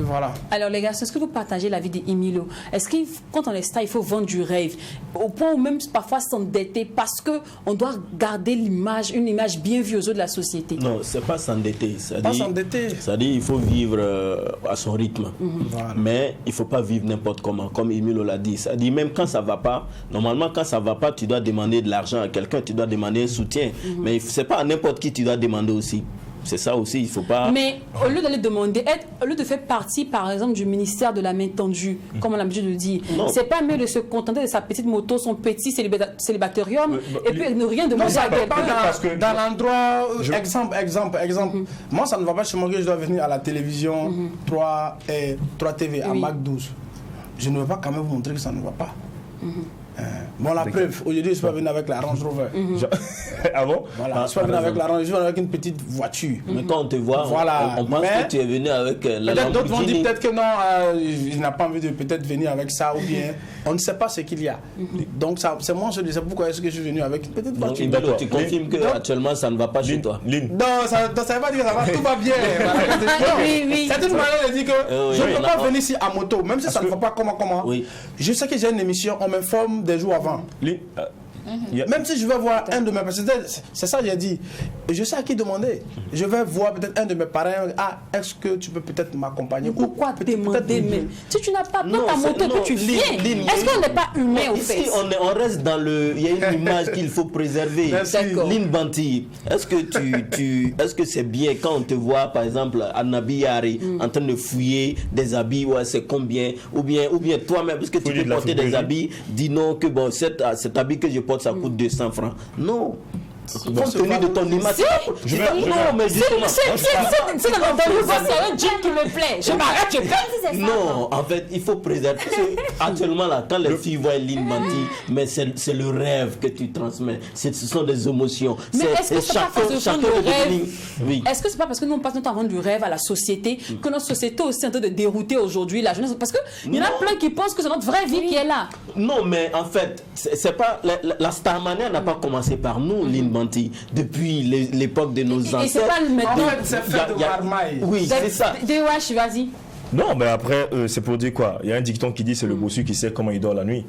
voilà. Alors les gars, est-ce que vous partagez l'avis d'Emilio? Est-ce que quand on est star, il faut vendre du rêve? Au point où même parfois s'endetter parce qu'on doit garder une image bien vue aux yeux de la société? Non, c'est pas s'endetter. C'est-à-dire il faut vivre à son rythme. Voilà. Mais il ne faut pas vivre n'importe comment, comme Emilio l'a dit. C'est-à-dire même quand ça ne va pas, normalement quand ça ne va pas, tu dois demander de l'argent à quelqu'un, tu dois demander un soutien. Mais ce n'est pas à n'importe qui tu dois demander aussi. C'est ça aussi, il ne faut pas... Mais au lieu d'aller demander aide, au lieu de faire partie, par exemple, du ministère de la main tendue, comme on a l'habitude de dire, c'est pas mieux de se contenter de sa petite moto, son petit célibatorium, et puis ne rien demander à quelqu'un. Dans l'endroit, exemple. Moi, ça ne va pas chez moi que je dois venir à la télévision 3 TV à Mac 12. Je ne veux pas quand même vous montrer que ça ne va pas. Bon, la preuve, aujourd'hui, je suis pas venu avec la Range Rover. Ah bon? Voilà, je suis pas venu avec la Range, je suis venu avec une petite voiture. Mais quand on te voit, Voilà. on pense que tu es venu avec la Peut-être d'autres vont dire Lamborghini. peut-être que non, il n'a pas envie de peut-être venir avec ça ou bien on ne sait pas ce qu'il y a. Donc ça, c'est moi, je dis, c'est pourquoi est-ce que je suis venu avec une petite Donc, voiture. Ibelo, tu confirmes qu'actuellement, ça ne va pas chez toi. Lynn, Non, ça ne veut pas dire que ça va, tout va bien. Voilà. Oui. C'est une manière de dire que Oui, je ne oui, peux pas non. venir ici à moto, même si ça ne va pas comment. Oui. Je sais que j'ai une émission, on m'informe des jours avant. Lynn, Même si je vais voir un de mes parents, c'est ça que j'ai dit. Et je sais à qui demander. Je vais voir peut-être un de mes parents. Ah, est-ce que tu peux peut-être m'accompagner? Pourquoi demander même? Si tu n'as pas Non, ta c'est- moto non, que tu Lynn, viens, Lynn, est-ce qu'on n'est pas humain au Ici, fait? on reste dans le... Il y a une image qu'il faut préserver. D'accord. Lynn Banti, est-ce que est-ce que c'est bien quand on te voit, par exemple, à Nabiyari, en train de fouiller des habits, ouais, c'est combien? Ou bien toi-même, est-ce que tu Fouiller peux de la porter des fourberie. habits, dis non que bon, cet habit que je porte, ça coûte 200 francs. Non. Compte tenu de ton image. Si. Non, mais justement. Si dans l'entrevue, c'est un jean qui me plaît. Je m'arrête, je paye. Non, en fait, il faut préserver. Parce que actuellement, là, quand les filles voient Lynn Banti, mais c'est le rêve que tu transmets. Ce sont des émotions. Mais est-ce que c'est pas parce que ce sont du veut rêve? devenir- Oui. Est-ce que c'est pas parce que nous on passe notre temps à vendre du rêve à la société que notre société est aussi en train de dérouter aujourd'hui la jeunesse? Parce qu'il y en a Non. plein qui pensent que c'est notre vraie vie qui est là. Non, mais en fait, c'est pas la Starmania n'a pas commencé par nous, Lynn Banti, depuis l'époque de nos Et c'est ancêtres. pas le En maintenant. fait, c'est fait de marmaille. Oui, c'est ça. DOH, vas-y. Non, mais après, c'est pour dire quoi? Il y a un dicton qui dit c'est le bossu qui sait comment il dort la nuit.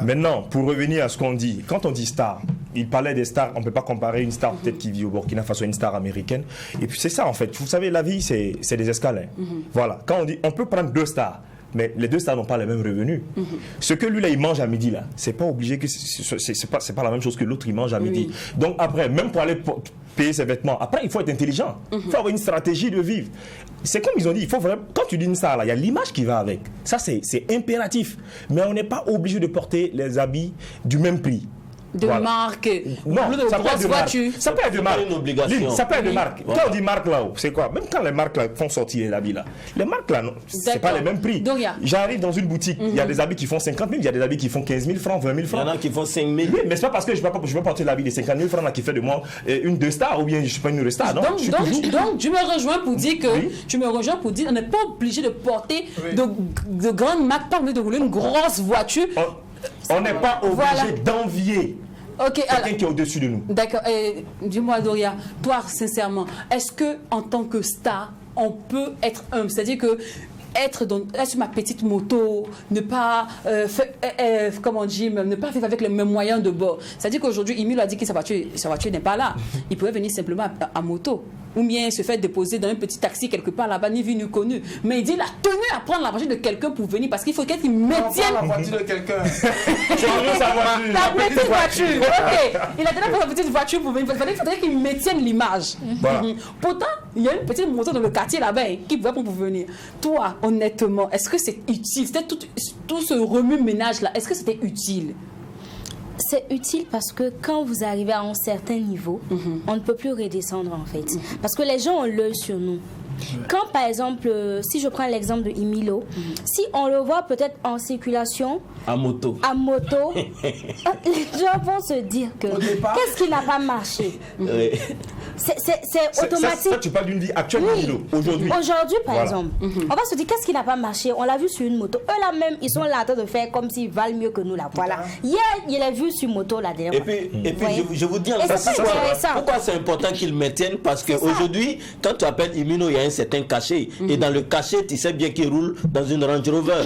Maintenant, pour revenir à ce qu'on dit, quand on dit star, il parlait des stars, on ne peut pas comparer une star peut-être qui vit au Burkina Faso à une star américaine. Et puis c'est ça en fait. Vous savez, la vie, c'est des escales. Hein. Voilà. Quand on dit, on peut prendre deux stars. Mais les deux stars n'ont pas les mêmes revenus. Ce que lui là il mange à midi là, c'est pas obligé que c'est pas la même chose que l'autre il mange à midi. Donc après, même pour aller payer ses vêtements, après il faut être intelligent. Il faut avoir une stratégie de vivre. C'est comme ils ont dit, il faut vraiment, quand tu dis une star là, il y a l'image qui va avec. Ça c'est impératif. Mais on n'est pas obligé de porter les habits du même prix. De Voilà. marque. Non, de ça peut grosse être de marque. voiture. Ça peut être de marque. une obligation. Lynn, ça peut être de marque. Voilà. Quand on dit marque là-haut, c'est quoi? Même quand les marques là font sortir les habits là, les marques là, c'est D'accord. pas les mêmes prix. Donc, il y a- J'arrive dans une boutique, il y a des habits qui font 50 000, il y a des habits qui font 15 000 francs, 20 000 Il y francs. en a qui font 5 000. Oui, mais c'est pas parce que je vais porter l'habit de 50 000 francs là qui fait de moi une deux stars ou bien je suis pas une deux stars. Non, je suis toujours- Donc, tu me rejoins pour dire que Oui. on n'est pas obligé de porter de grandes marques, pas obligé de rouler une grosse voiture. On n'est pas obligé Voilà. d'envier Ok, alors. quelqu'un qui est au-dessus de nous. D'accord. Dis-moi, Doria, toi, sincèrement, est-ce que en tant que star, on peut être humble? C'est-à-dire que être sur ma petite moto, ne pas comment on dit, ne pas vivre avec les mêmes moyens de bord. C'est-à-dire qu'aujourd'hui, Emile a dit que sa voiture n'est pas là. Il pouvait venir simplement à moto. Ou bien se faire déposer dans un petit taxi quelque part là-bas, ni vu ni connu. Mais il dit il a tenu à prendre la voiture de quelqu'un pour venir parce qu'il faut quelqu'un qui maintienne la voiture de quelqu'un. C'est toujours sa voiture, la petite petite voiture. Ok. Il a donné pour la petite voiture pour venir. Il faudrait qu'il maintienne l'image. Voilà. Pourtant, il y a une petite moto dans le quartier là-bas qui pouvait pour venir. Toi, honnêtement, est-ce que c'est utile? C'était tout ce remue-ménage là. Est-ce que c'était utile? C'est utile parce que quand vous arrivez à un certain niveau, on ne peut plus redescendre en fait. Parce que les gens ont l'œil sur nous. Quand par exemple, si je prends l'exemple de Emilo, si on le voit peut-être en circulation, À moto. à moto, les gens vont se dire que Au départ. qu'est-ce qui n'a pas marché? Oui. C'est automatique. Ça, tu parles d'une vie actuelle, Oui. Milo, aujourd'hui. Aujourd'hui, par Voilà. exemple, on va se dire qu'est-ce qui n'a pas marché? On l'a vu sur une moto. Eux là même, ils sont là en train de faire comme s'ils valent mieux que nous là. Voilà. Hier, il a vu sur moto la dernière Et fois. puis Voyez. je vous dis Et encore c'est pas intéressant. pourquoi c'est important qu'ils maintiennent, parce qu'aujourd'hui, quand tu appelles Imino, il y a un certain cachet. Et dans le cachet, tu sais bien qu'il roule dans une Range Rover.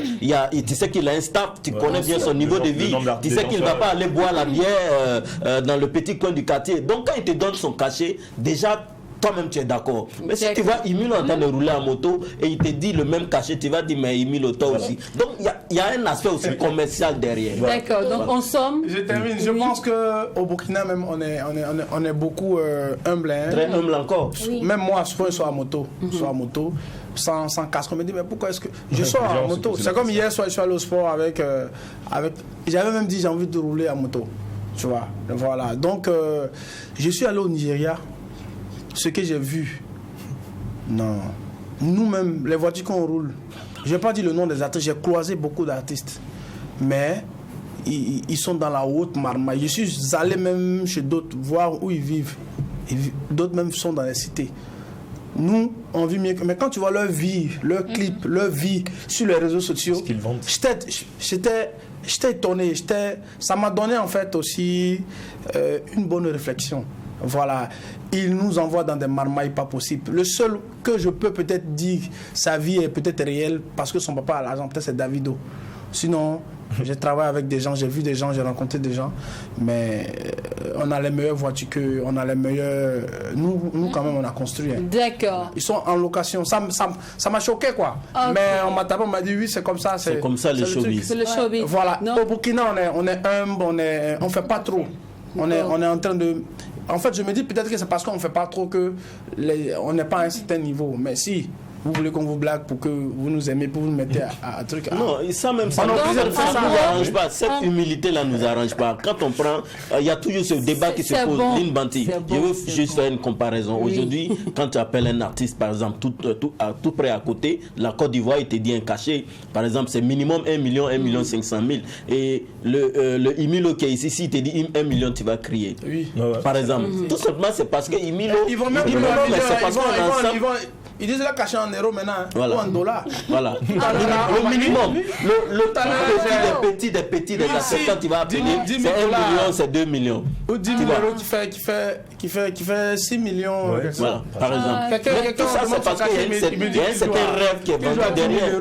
Tu sais qu'il a un staff, tu connais bien son niveau de vie. Tu sais qu'il ne va pas aller boire la bière dans le petit coin du quartier. Donc quand il te donne son cachet, déjà, toi-même tu es d'accord. Mais si tu vois Emile en train de rouler en moto et il te dit le même cachet, tu vas dire mais Emile toi aussi. Donc il y a un aspect aussi commercial derrière. D'accord, donc en somme. Je termine. Je pense qu'au Burkina même, on est beaucoup humble. Hein. Très humble encore. Même moi, souvent, je suis à moto. Sans casque. On me dit, mais pourquoi est-ce que. Je sors en moto. C'est comme hier soir, je suis allé au sport avec. J'avais même dit, j'ai envie de rouler en moto. Tu vois. Voilà. Donc, je suis allé au Nigeria. Ce que j'ai vu. Non. Nous-mêmes, les voitures qu'on roule. Je ne vais pas dire le nom des artistes. J'ai croisé beaucoup d'artistes. Mais. Ils sont dans la haute marmaille. Je suis allé même chez d'autres voir où ils vivent. D'autres même sont dans les cités. Nous, on vit mieux. Mais quand tu vois leur vie, leur clip, leur vie sur les réseaux sociaux, j'étais étonné. Ça m'a donné en fait aussi une bonne réflexion. Voilà. Ils nous envoient dans des marmailles pas possibles. Le seul que je peux peut-être dire, sa vie est peut-être réelle parce que son papa a l'argent, peut-être c'est Davido. Sinon, j'ai travaillé avec des gens, j'ai vu des gens, j'ai rencontré des gens, mais on a les meilleures voitures on a les meilleurs. Nous quand même, on a construit. Hein. D'accord. Ils sont en location. Ça m'a choqué, quoi. Okay. Mais on m'a tapé, on m'a dit oui, c'est comme ça. C'est comme ça le showbiz. C'est le showbiz. Voilà. Non. Au Burkina, on est humble, on fait pas trop. On est en train de. En fait, je me dis peut-être que c'est parce qu'on ne fait pas trop que on n'est pas à un certain niveau. Mais si vous voulez qu'on vous blague pour que vous nous aimez, pour vous mettre à truc. Non, ça même ça, nous arrange pas. Cette humilité-là nous arrange pas. Quand on prend, il y a toujours ce débat qui se pose. Lynn Banti, je veux juste faire une comparaison. Aujourd'hui, quand tu appelles un artiste, par exemple, tout près à côté, la Côte d'Ivoire, il te dit un cachet. Par exemple, c'est minimum 1 million, 1 million 500 000. Et le Emilo qui est ici, s'il te dit 1 million, tu vas crier. Oui. Par exemple. Tout simplement, c'est parce que Emilo. Ils vont même ils disent la cacher en euros maintenant, ou en dollars. Voilà. Le minimum. Le petit des affaires, quand tu vas appeler, c'est 1 million, c'est 2 millions. Ou 10 000 euros qui fait 6 millions. Voilà, par exemple. Mais tout ça, c'est parce qu'il y a un certain rêve qui est vendu derrière.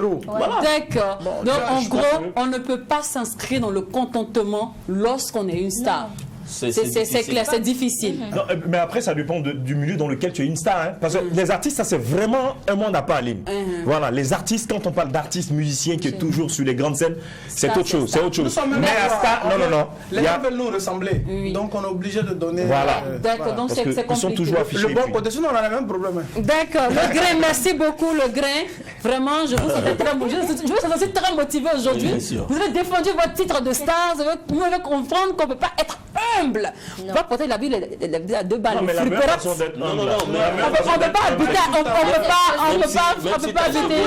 D'accord. Donc, en gros, on ne peut pas s'inscrire dans le contentement lorsqu'on est une star. C'est clair, c'est difficile. Non, mais après, ça dépend du milieu dans lequel tu es une star. Hein, parce que les artistes, ça c'est vraiment un monde à part, Aline. Voilà, les artistes, quand on parle d'artistes, musiciens qui est toujours sur les grandes scènes, c'est autre chose. C'est autre chose. Mais à star, non. Les gens veulent nous ressembler. Donc on est obligé de donner. Voilà. D'accord, donc c'est compliqué. Ils sont toujours affichés. Le bon côté, sinon on a les mêmes problèmes. D'accord, le grain, merci beaucoup, le grain. Vraiment, je vous sens très motivé aujourd'hui. Vous avez défendu votre titre de star. Vous avez comprendre qu'on ne peut pas être humble. On va porter la vie à 2 balles. Non, mais la meilleure façon d'être humble. On ne peut pas habiter. On ne peut pas habiter.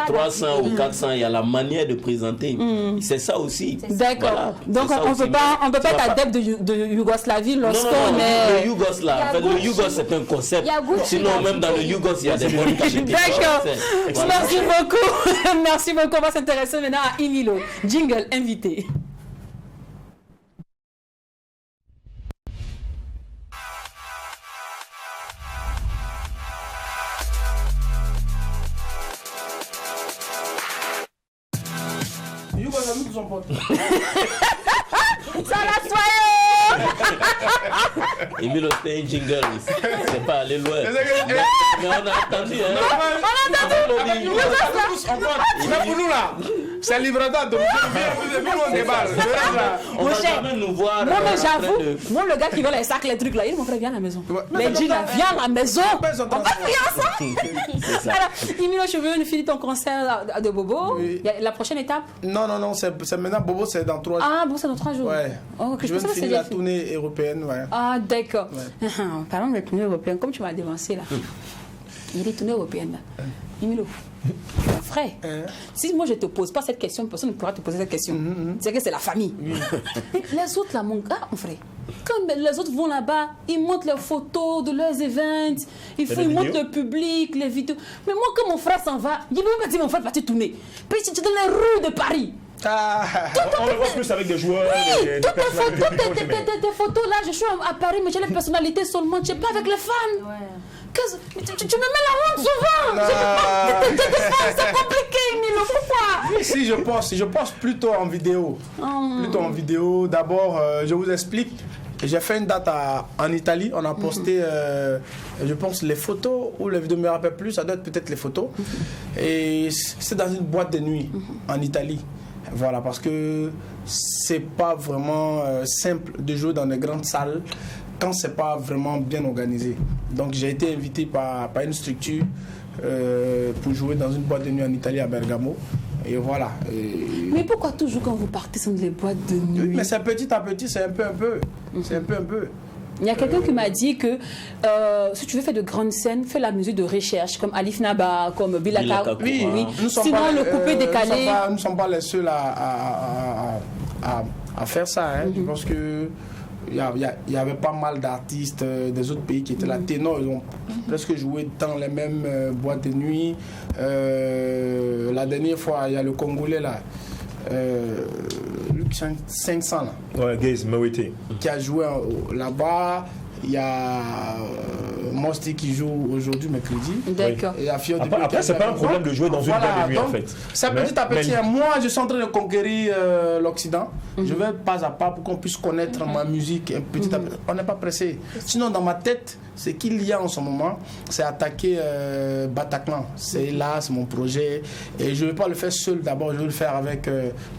300 ou 400, il y a la manière de présenter. C'est ça aussi. D'accord. Donc on ne peut pas être adepte de Yougoslavie lorsqu'on est. Le Yougoslavie, le Yougos c'est un concept. Sinon même dans le Yougos il y a des bonnes qualités. D'accord. Merci beaucoup. Merci beaucoup. On va s'intéresser maintenant à Emilo. Jingle invité. Ça la soyeux. Emile c'était un jingle, c'est pas aller loin. Mais on a entendu, hein. On a entendu. Mais pour nous là, c'est livrateur de on déballe. On va jamais nous voir. Moi, mais j'avoue, moi le gars qui veut les sacs, les trucs là, il mon frère, viens à la maison. Les jeans là, viens à la maison. On va faire ça. Alors, Emile, je veux une fille ton concert de Bobo. La prochaine étape? Non, c'est maintenant Bobo, c'est dans 3 jours. Ah, bon, c'est dans 3 jours. Ouais. Oh, je veux finir la tournée européenne, ouais. Ah, d'accord. Parlons de la tournée européenne, comme tu m'as dévancé là. Il y a des tournées européennes là. Emilo, mon frère, si moi je te pose pas cette question, personne ne pourra te poser cette question. C'est que c'est la famille. Les autres là, mon gars, mon frère, quand les autres vont là-bas, ils montrent leurs photos de leurs événements, ils montrent le public, les vidéos. Mais moi, quand mon frère s'en va, il me dit mon frère va te tourner. Puis tu es dans les rues de Paris. On le voit plus avec des joueurs. Toutes tes photos là, je suis à Paris, mais j'ai les personnalités seulement, je ne suis pas avec les fans. Tu me mets la honte souvent. C'est compliqué, Emilo, pourquoi? Si, je pense plutôt en vidéo. Plutôt en vidéo. D'abord, je vous explique. J'ai fait une date en Italie. On a posté, je pense, les photos ou les vidéos, je ne me rappelle plus. Ça doit être peut-être les photos. Et c'est dans une boîte de nuit en Italie. Voilà, parce que c'est pas vraiment simple de jouer dans des grandes salles quand c'est pas vraiment bien organisé. Donc j'ai été invité par une structure pour jouer dans une boîte de nuit en Italie à Bergamo. Et voilà. Mais pourquoi toujours quand vous partez sur les boîtes de nuit? Oui, mais c'est petit à petit, c'est un peu. C'est un peu. Il y a quelqu'un qui m'a dit que si tu veux faire de grandes scènes, fais la musique de recherche, comme Alif Naba, comme Bilaka. Oui, sinon, le coupé décalé. Nous ne sommes pas les seuls à faire ça. Hein. Je pense que il y avait pas mal d'artistes des autres pays qui étaient là. Ténor, ils ont presque joué dans les mêmes boîtes de nuit. La dernière fois, il y a le Congolais là. Luc 500 là. Ouais, Gaze, Mawete. Qui a joué là-bas. Il y a Mosti qui joue aujourd'hui, mercredi. D'accord. Et Après, c'est pas un problème de jouer dans une boîte de nuit, en fait. C'est petit à petit. Moi, je suis en train de conquérir l'Occident. Je vais pas à pas pour qu'on puisse connaître ma musique petit à petit. On n'est pas pressé. Sinon, dans ma tête, ce qu'il y a en ce moment, c'est attaquer Bataclan. C'est là, c'est mon projet. Et je ne vais pas le faire seul d'abord. Je vais le faire avec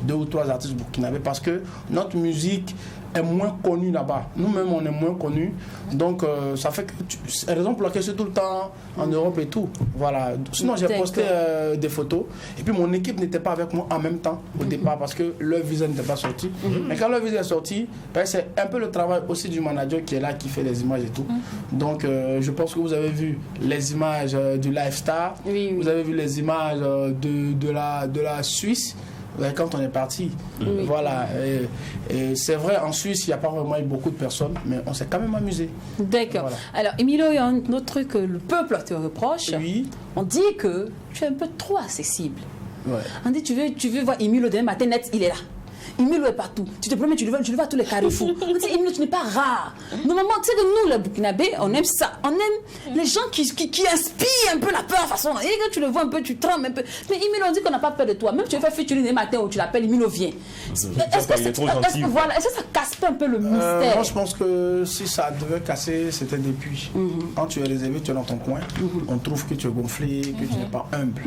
2 ou 3 artistes burkinabés parce que notre musique est moins connue là-bas. Nous-mêmes, on est moins connus. Donc, ça fait que c'est la raison pour laquelle je suis tout le temps en Europe et tout. Voilà. Sinon, j'ai posté des photos. Et puis, mon équipe n'était pas avec moi en même temps au départ parce que leur visa n'était pas sorti. Mais quand leur visa est sorti, ben, c'est un peu le travail aussi du manager qui est là, qui fait les images et tout. Donc, je pense que vous avez vu les images du Lifestyle. Oui. Vous avez vu les images de la Suisse. Quand on est parti, voilà. Et c'est vrai, en Suisse, il n'y a pas vraiment eu beaucoup de personnes, mais on s'est quand même amusé. D'accord. Voilà. Alors, Emilio, il y a un autre truc que le peuple te reproche. Oui. On dit que tu es un peu trop accessible. Ouais. On dit tu veux voir Emilio demain matin net, il est là. Emilio est partout. Tu te promets, tu le vois à tous les carrefours. On dit Emilio, tu n'es pas rare. Normalement, tu sais que nous, les Burkinabés, on aime ça. On aime les gens qui inspirent un peu la peur, de façon. Et quand tu le vois un peu, tu trembles un peu. Mais Emilio, on dit qu'on n'a pas peur de toi. Même tu veux faire featuring le matin où tu l'appelles Emilio, viens. Est-ce que ça casse pas un peu le mystère? Moi, je pense que si ça devait casser, c'était depuis. Quand tu es réservé, tu es dans ton coin. On trouve que tu es gonflé, que tu n'es pas humble.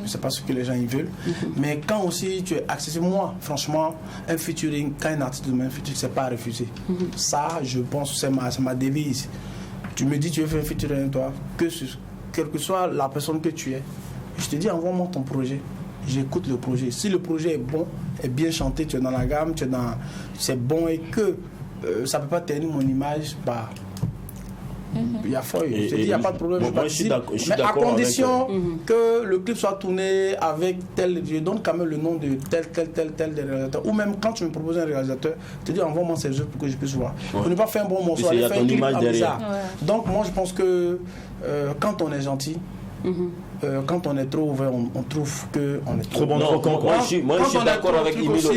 C'est pas ce que les gens ils veulent. Mais quand aussi tu es accessible, moi, franchement, un featuring, quand un artiste demande un featuring, c'est pas à refuser. Ça, je pense que c'est ma devise. Tu me dis, tu veux faire un featuring avec toi, quelle que soit la personne que tu es, je te dis, envoie-moi ton projet. J'écoute le projet. Si le projet est bon, est bien chanté, tu es dans la gamme, c'est bon et que ça ne peut pas tenir mon image, bah. Il y a feuille, je te dis, il n'y a pas de problème. Moi, je suis d'accord. Mais à condition que le clip soit tourné avec tel, je donne quand même le nom de tel réalisateur. Ou même quand tu me proposes un réalisateur, je te dis, envoie-moi ces œuvres pour que je puisse voir. Pour ne pas faire un bon morceau, aller faire un clip en bizarre. Donc moi, je pense que quand on est gentil, quand on est trop ouvert, on trouve qu'on est trop bon. Moi, je suis d'accord avec Emilio.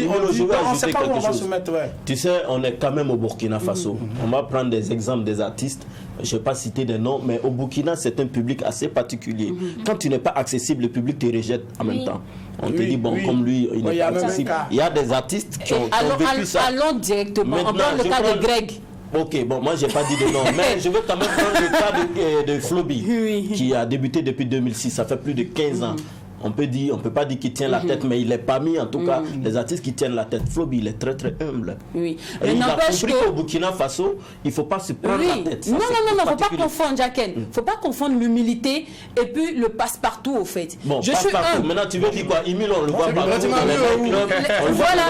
On ne sait pas où on va se mettre. Tu sais, on est quand même au Burkina Faso. On va prendre des exemples des artistes. Je ne vais pas citer des noms, mais au Burkina, c'est un public assez particulier. Quand tu n'es pas accessible, le public te rejette en même temps. On te dit, bon, comme lui, il n'est pas accessible. Il y a des artistes qui ont vécu ça. Allons directement. On prend le cas de Greg. Ok, bon, moi, je n'ai pas dit de nom, mais je veux quand même prendre le cas de Floby, qui a débuté depuis 2006. Ça fait plus de 15 ans. On peut pas dire qu'il tient la tête, mais il est parmi, en tout cas, les artistes qui tiennent la tête. Floby, il est très très humble. Oui. Et il a compris qu'au Burkina Faso, il ne faut pas se prendre la tête. Ça, non, il ne faut pas confondre, Jacqueline. Il ne faut pas confondre l'humilité et puis le passe-partout, au fait. Bon, passe-partout. Maintenant, tu veux dire quoi? Emile, on le voit partout dans les nightclubs. Voilà.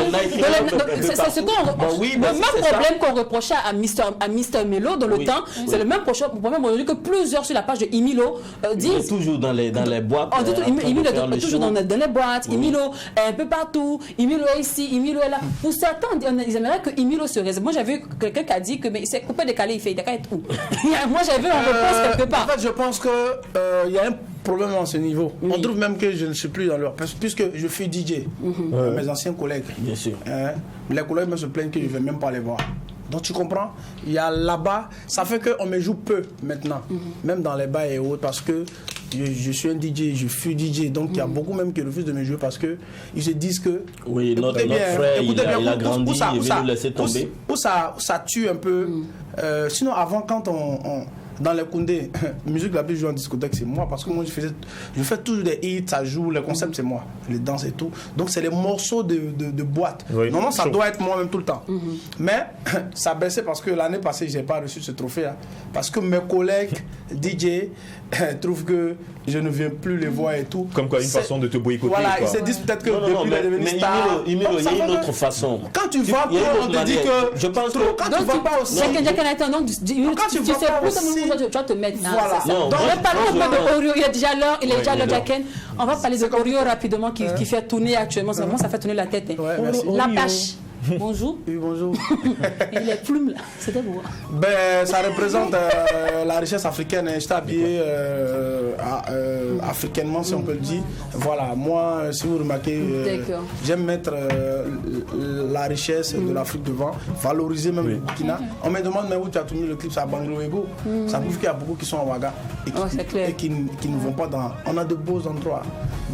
C'est ce qu'on... Le même problème qu'on reprochait à Mr. Melo dans le temps, c'est le même problème aujourd'hui que plusieurs sur la page de Emilo disent. Il est toujours dans les boîtes. Toujours dans les boîtes, Emilo est un peu partout, Emilo est ici, Emilo est là. Pour certains, ils aimeraient que Emilo se réserve. Moi, j'avais vu quelqu'un qui a dit que c'est coupé décalé, il doit être où? Moi, j'avais vu en réponse quelque part. En fait, je pense qu'il y a un problème à ce niveau. On trouve même que je ne suis plus dans leur... Puisque je suis DJ, mes anciens collègues. Bien sûr. Les collègues me se plaignent que je ne vais même pas les voir. Donc tu comprends, il y a là-bas, ça fait qu'on me joue peu maintenant, même dans les bars et autres, parce que je suis un DJ, je suis DJ, donc il y a beaucoup même qui refusent de me jouer parce que ils se disent que oui, notre frère, il a grandi, il veut nous laisser tomber. Où ça tue un peu. Sinon, avant, quand on dans les Koundé, la musique la plus jouée en discothèque, c'est moi. Parce que moi, je fais toujours des hits, ça joue, le concept, c'est moi. Les danses et tout. Donc, c'est les morceaux de boîte. Oui. Non, ça doit être moi-même tout le temps. Mais ça a baissé parce que l'année passée, je n'ai pas reçu ce trophée. Hein, parce que mes collègues DJ trouvent que je ne viens plus les voir et tout. Comme quoi, une façon de te boycotter. Voilà, ils se disent peut-être que depuis la devenue star. Il y a une autre façon. Quand tu vas, on te dit que. Je pense que. Quand tu vas pas aussi. Quand tu vas pas aussi. Tu vas te mettre. Voilà. Donc, on va parler un peu de Oreo. Il est déjà l'heure, Jacken. On va parler de Oreo rapidement qui fait tourner actuellement. Ça fait tourner la tête. La pâche. Bonjour. Oui, bonjour. Et les plumes là, c'était beau. Ben, ça représente la richesse africaine. Je suis habillé africainement, si on peut le dire. Voilà, moi, si vous remarquez, j'aime mettre la richesse de l'Afrique devant, valoriser même le Burkina. On me demande, mais où tu as tourné le clip, c'est à Banglo-Ego. Ça prouve qu'il y a beaucoup qui sont à Ouaga et qui ne vont pas dans. On a de beaux endroits.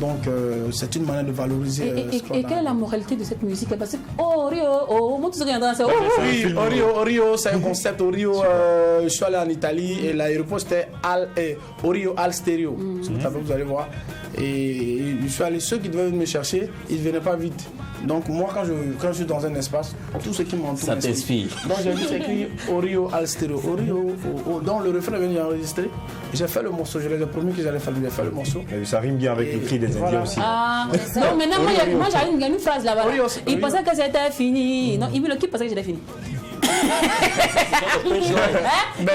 Donc, c'est une manière de valoriser. Et quelle est la moralité de cette musique? Parce que Oreo, c'est un concept. Oreo, je suis allé en Italie et l'aéroport c'était Oreo Al Stereo. Vous allez voir. Et je suis allé, ceux qui devaient me chercher, ils ne venaient pas vite. Donc moi quand je suis dans un espace, tout ce qui m'entoure. Ça t'inspire. Donc j'ai juste écrit Oreo Al Stereo. Oreo, donc le refrain est venu enregistrer. J'ai fait le morceau, je les ai promis que j'allais faire le morceau. Et ça rime bien avec le cri des Indiens aussi. Ah, non, maintenant moi j'ai une phrase là-bas. Il pensait que c'était fini. Non, il me le qui pensait que j'étais fini.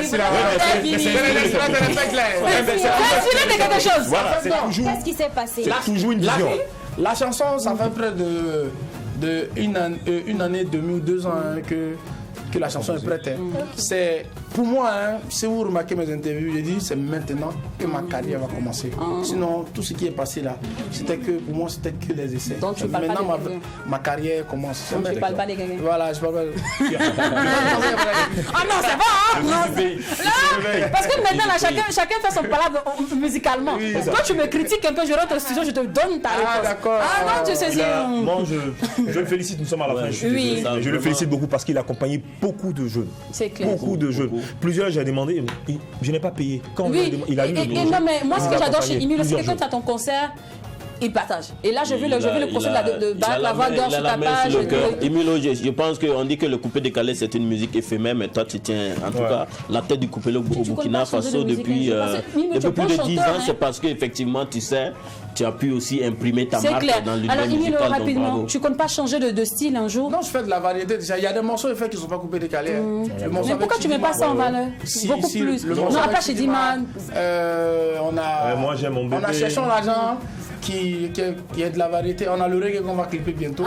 C'est la quelque chose. Qu'est-ce qui s'est passé? C'est toujours une vision. La chanson, ça fait près de une année, demi ou 2 ans que la chanson est prête. C'est pour moi, si vous remarquez mes interviews, je dis c'est maintenant que ma carrière va commencer. Sinon, tout ce qui est passé là, c'était que pour moi c'était que des essais. Donc tu parles maintenant pas ma carrière commence. Donc tu parles pas des gagnants. Voilà, je parle pas. Ah non, c'est bon, hein? Parce que maintenant là, chacun fait son palabre musicalement. Toi tu me critiques un peu, je rentre au studio, je te donne ta réponse. Ah d'accord. Ah non, tu sais. Moi je le félicite, nous sommes à la fin. Je le félicite beaucoup parce qu'il a accompagné beaucoup de jeunes. C'est clair. Beaucoup de jeunes. Plusieurs, j'ai demandé, je n'ai pas payé. Quand il a eu non, mais moi, ce que j'adore chez Emilio, c'est que quand tu as ton concert, il partage. Et là, je vais le concert de Barack Lavoie d'or sur ta page. Emilio, je pense qu'on dit que le coupé décalé, c'est une musique éphémère, mais toi, tu tiens en tout cas la tête du coupé au Burkina Faso depuis plus de 10 ans. C'est parce qu'effectivement, tu sais, tu as pu aussi imprimer ta marque dans l'univers musical. Alors, Emilio, rapidement, tu ne comptes pas changer de style un jour? Non, je fais de la variété. Déjà, il y a des morceaux qui ne sont pas coupés décalés. Mais pourquoi tu ne mets pas ça en valeur? Beaucoup plus. Non, pas chez Diman. Moi, j'aime mon bébé. On a cherché l'argent. Qui est de la variété. On a le reggae qu'on va clipper bientôt.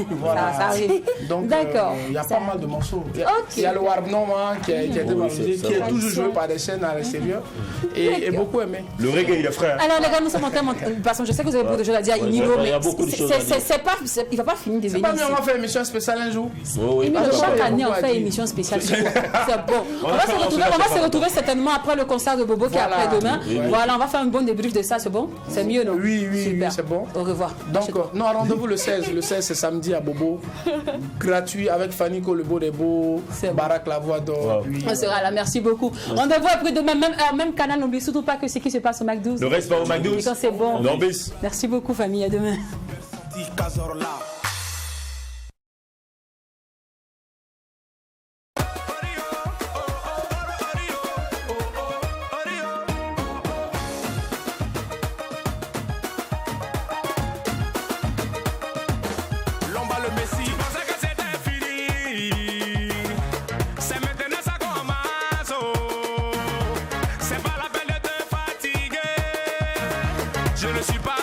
Voilà. Ça arrive. Donc, il y a pas mal de morceaux. Il y a le Warbnon qui a été valorisé, qui est toujours joué par des chaînes à l'extérieur et beaucoup aimé. Le reggae, il est frère. Alors, les gars, nous sommes en train de passer. Je sais que vous avez beaucoup de choses à dire à Emilio, mais il ne va pas finir de venir. C'est pas mieux, on va faire une émission spéciale un jour. Emilio, chaque année, on fait une émission spéciale. C'est bon. On va se retrouver certainement après le concert de Bobo qui est après-demain. Voilà, on va faire un bon débrief de ça, c'est bon? C'est mieux, non? Oui, c'est bon. Au revoir. Donc, non, rendez-vous le 16. Le 16, c'est samedi à Bobo. Gratuit avec Fanny Co, le beau des beaux. Barack Lavoie d'or. On sera là, merci beaucoup. Rendez-vous après demain, même canal. N'oubliez surtout pas que ce qui se passe au McDo. Le reste va au McDo. Quand c'est bon. Merci beaucoup, famille. À demain. Je ne suis pas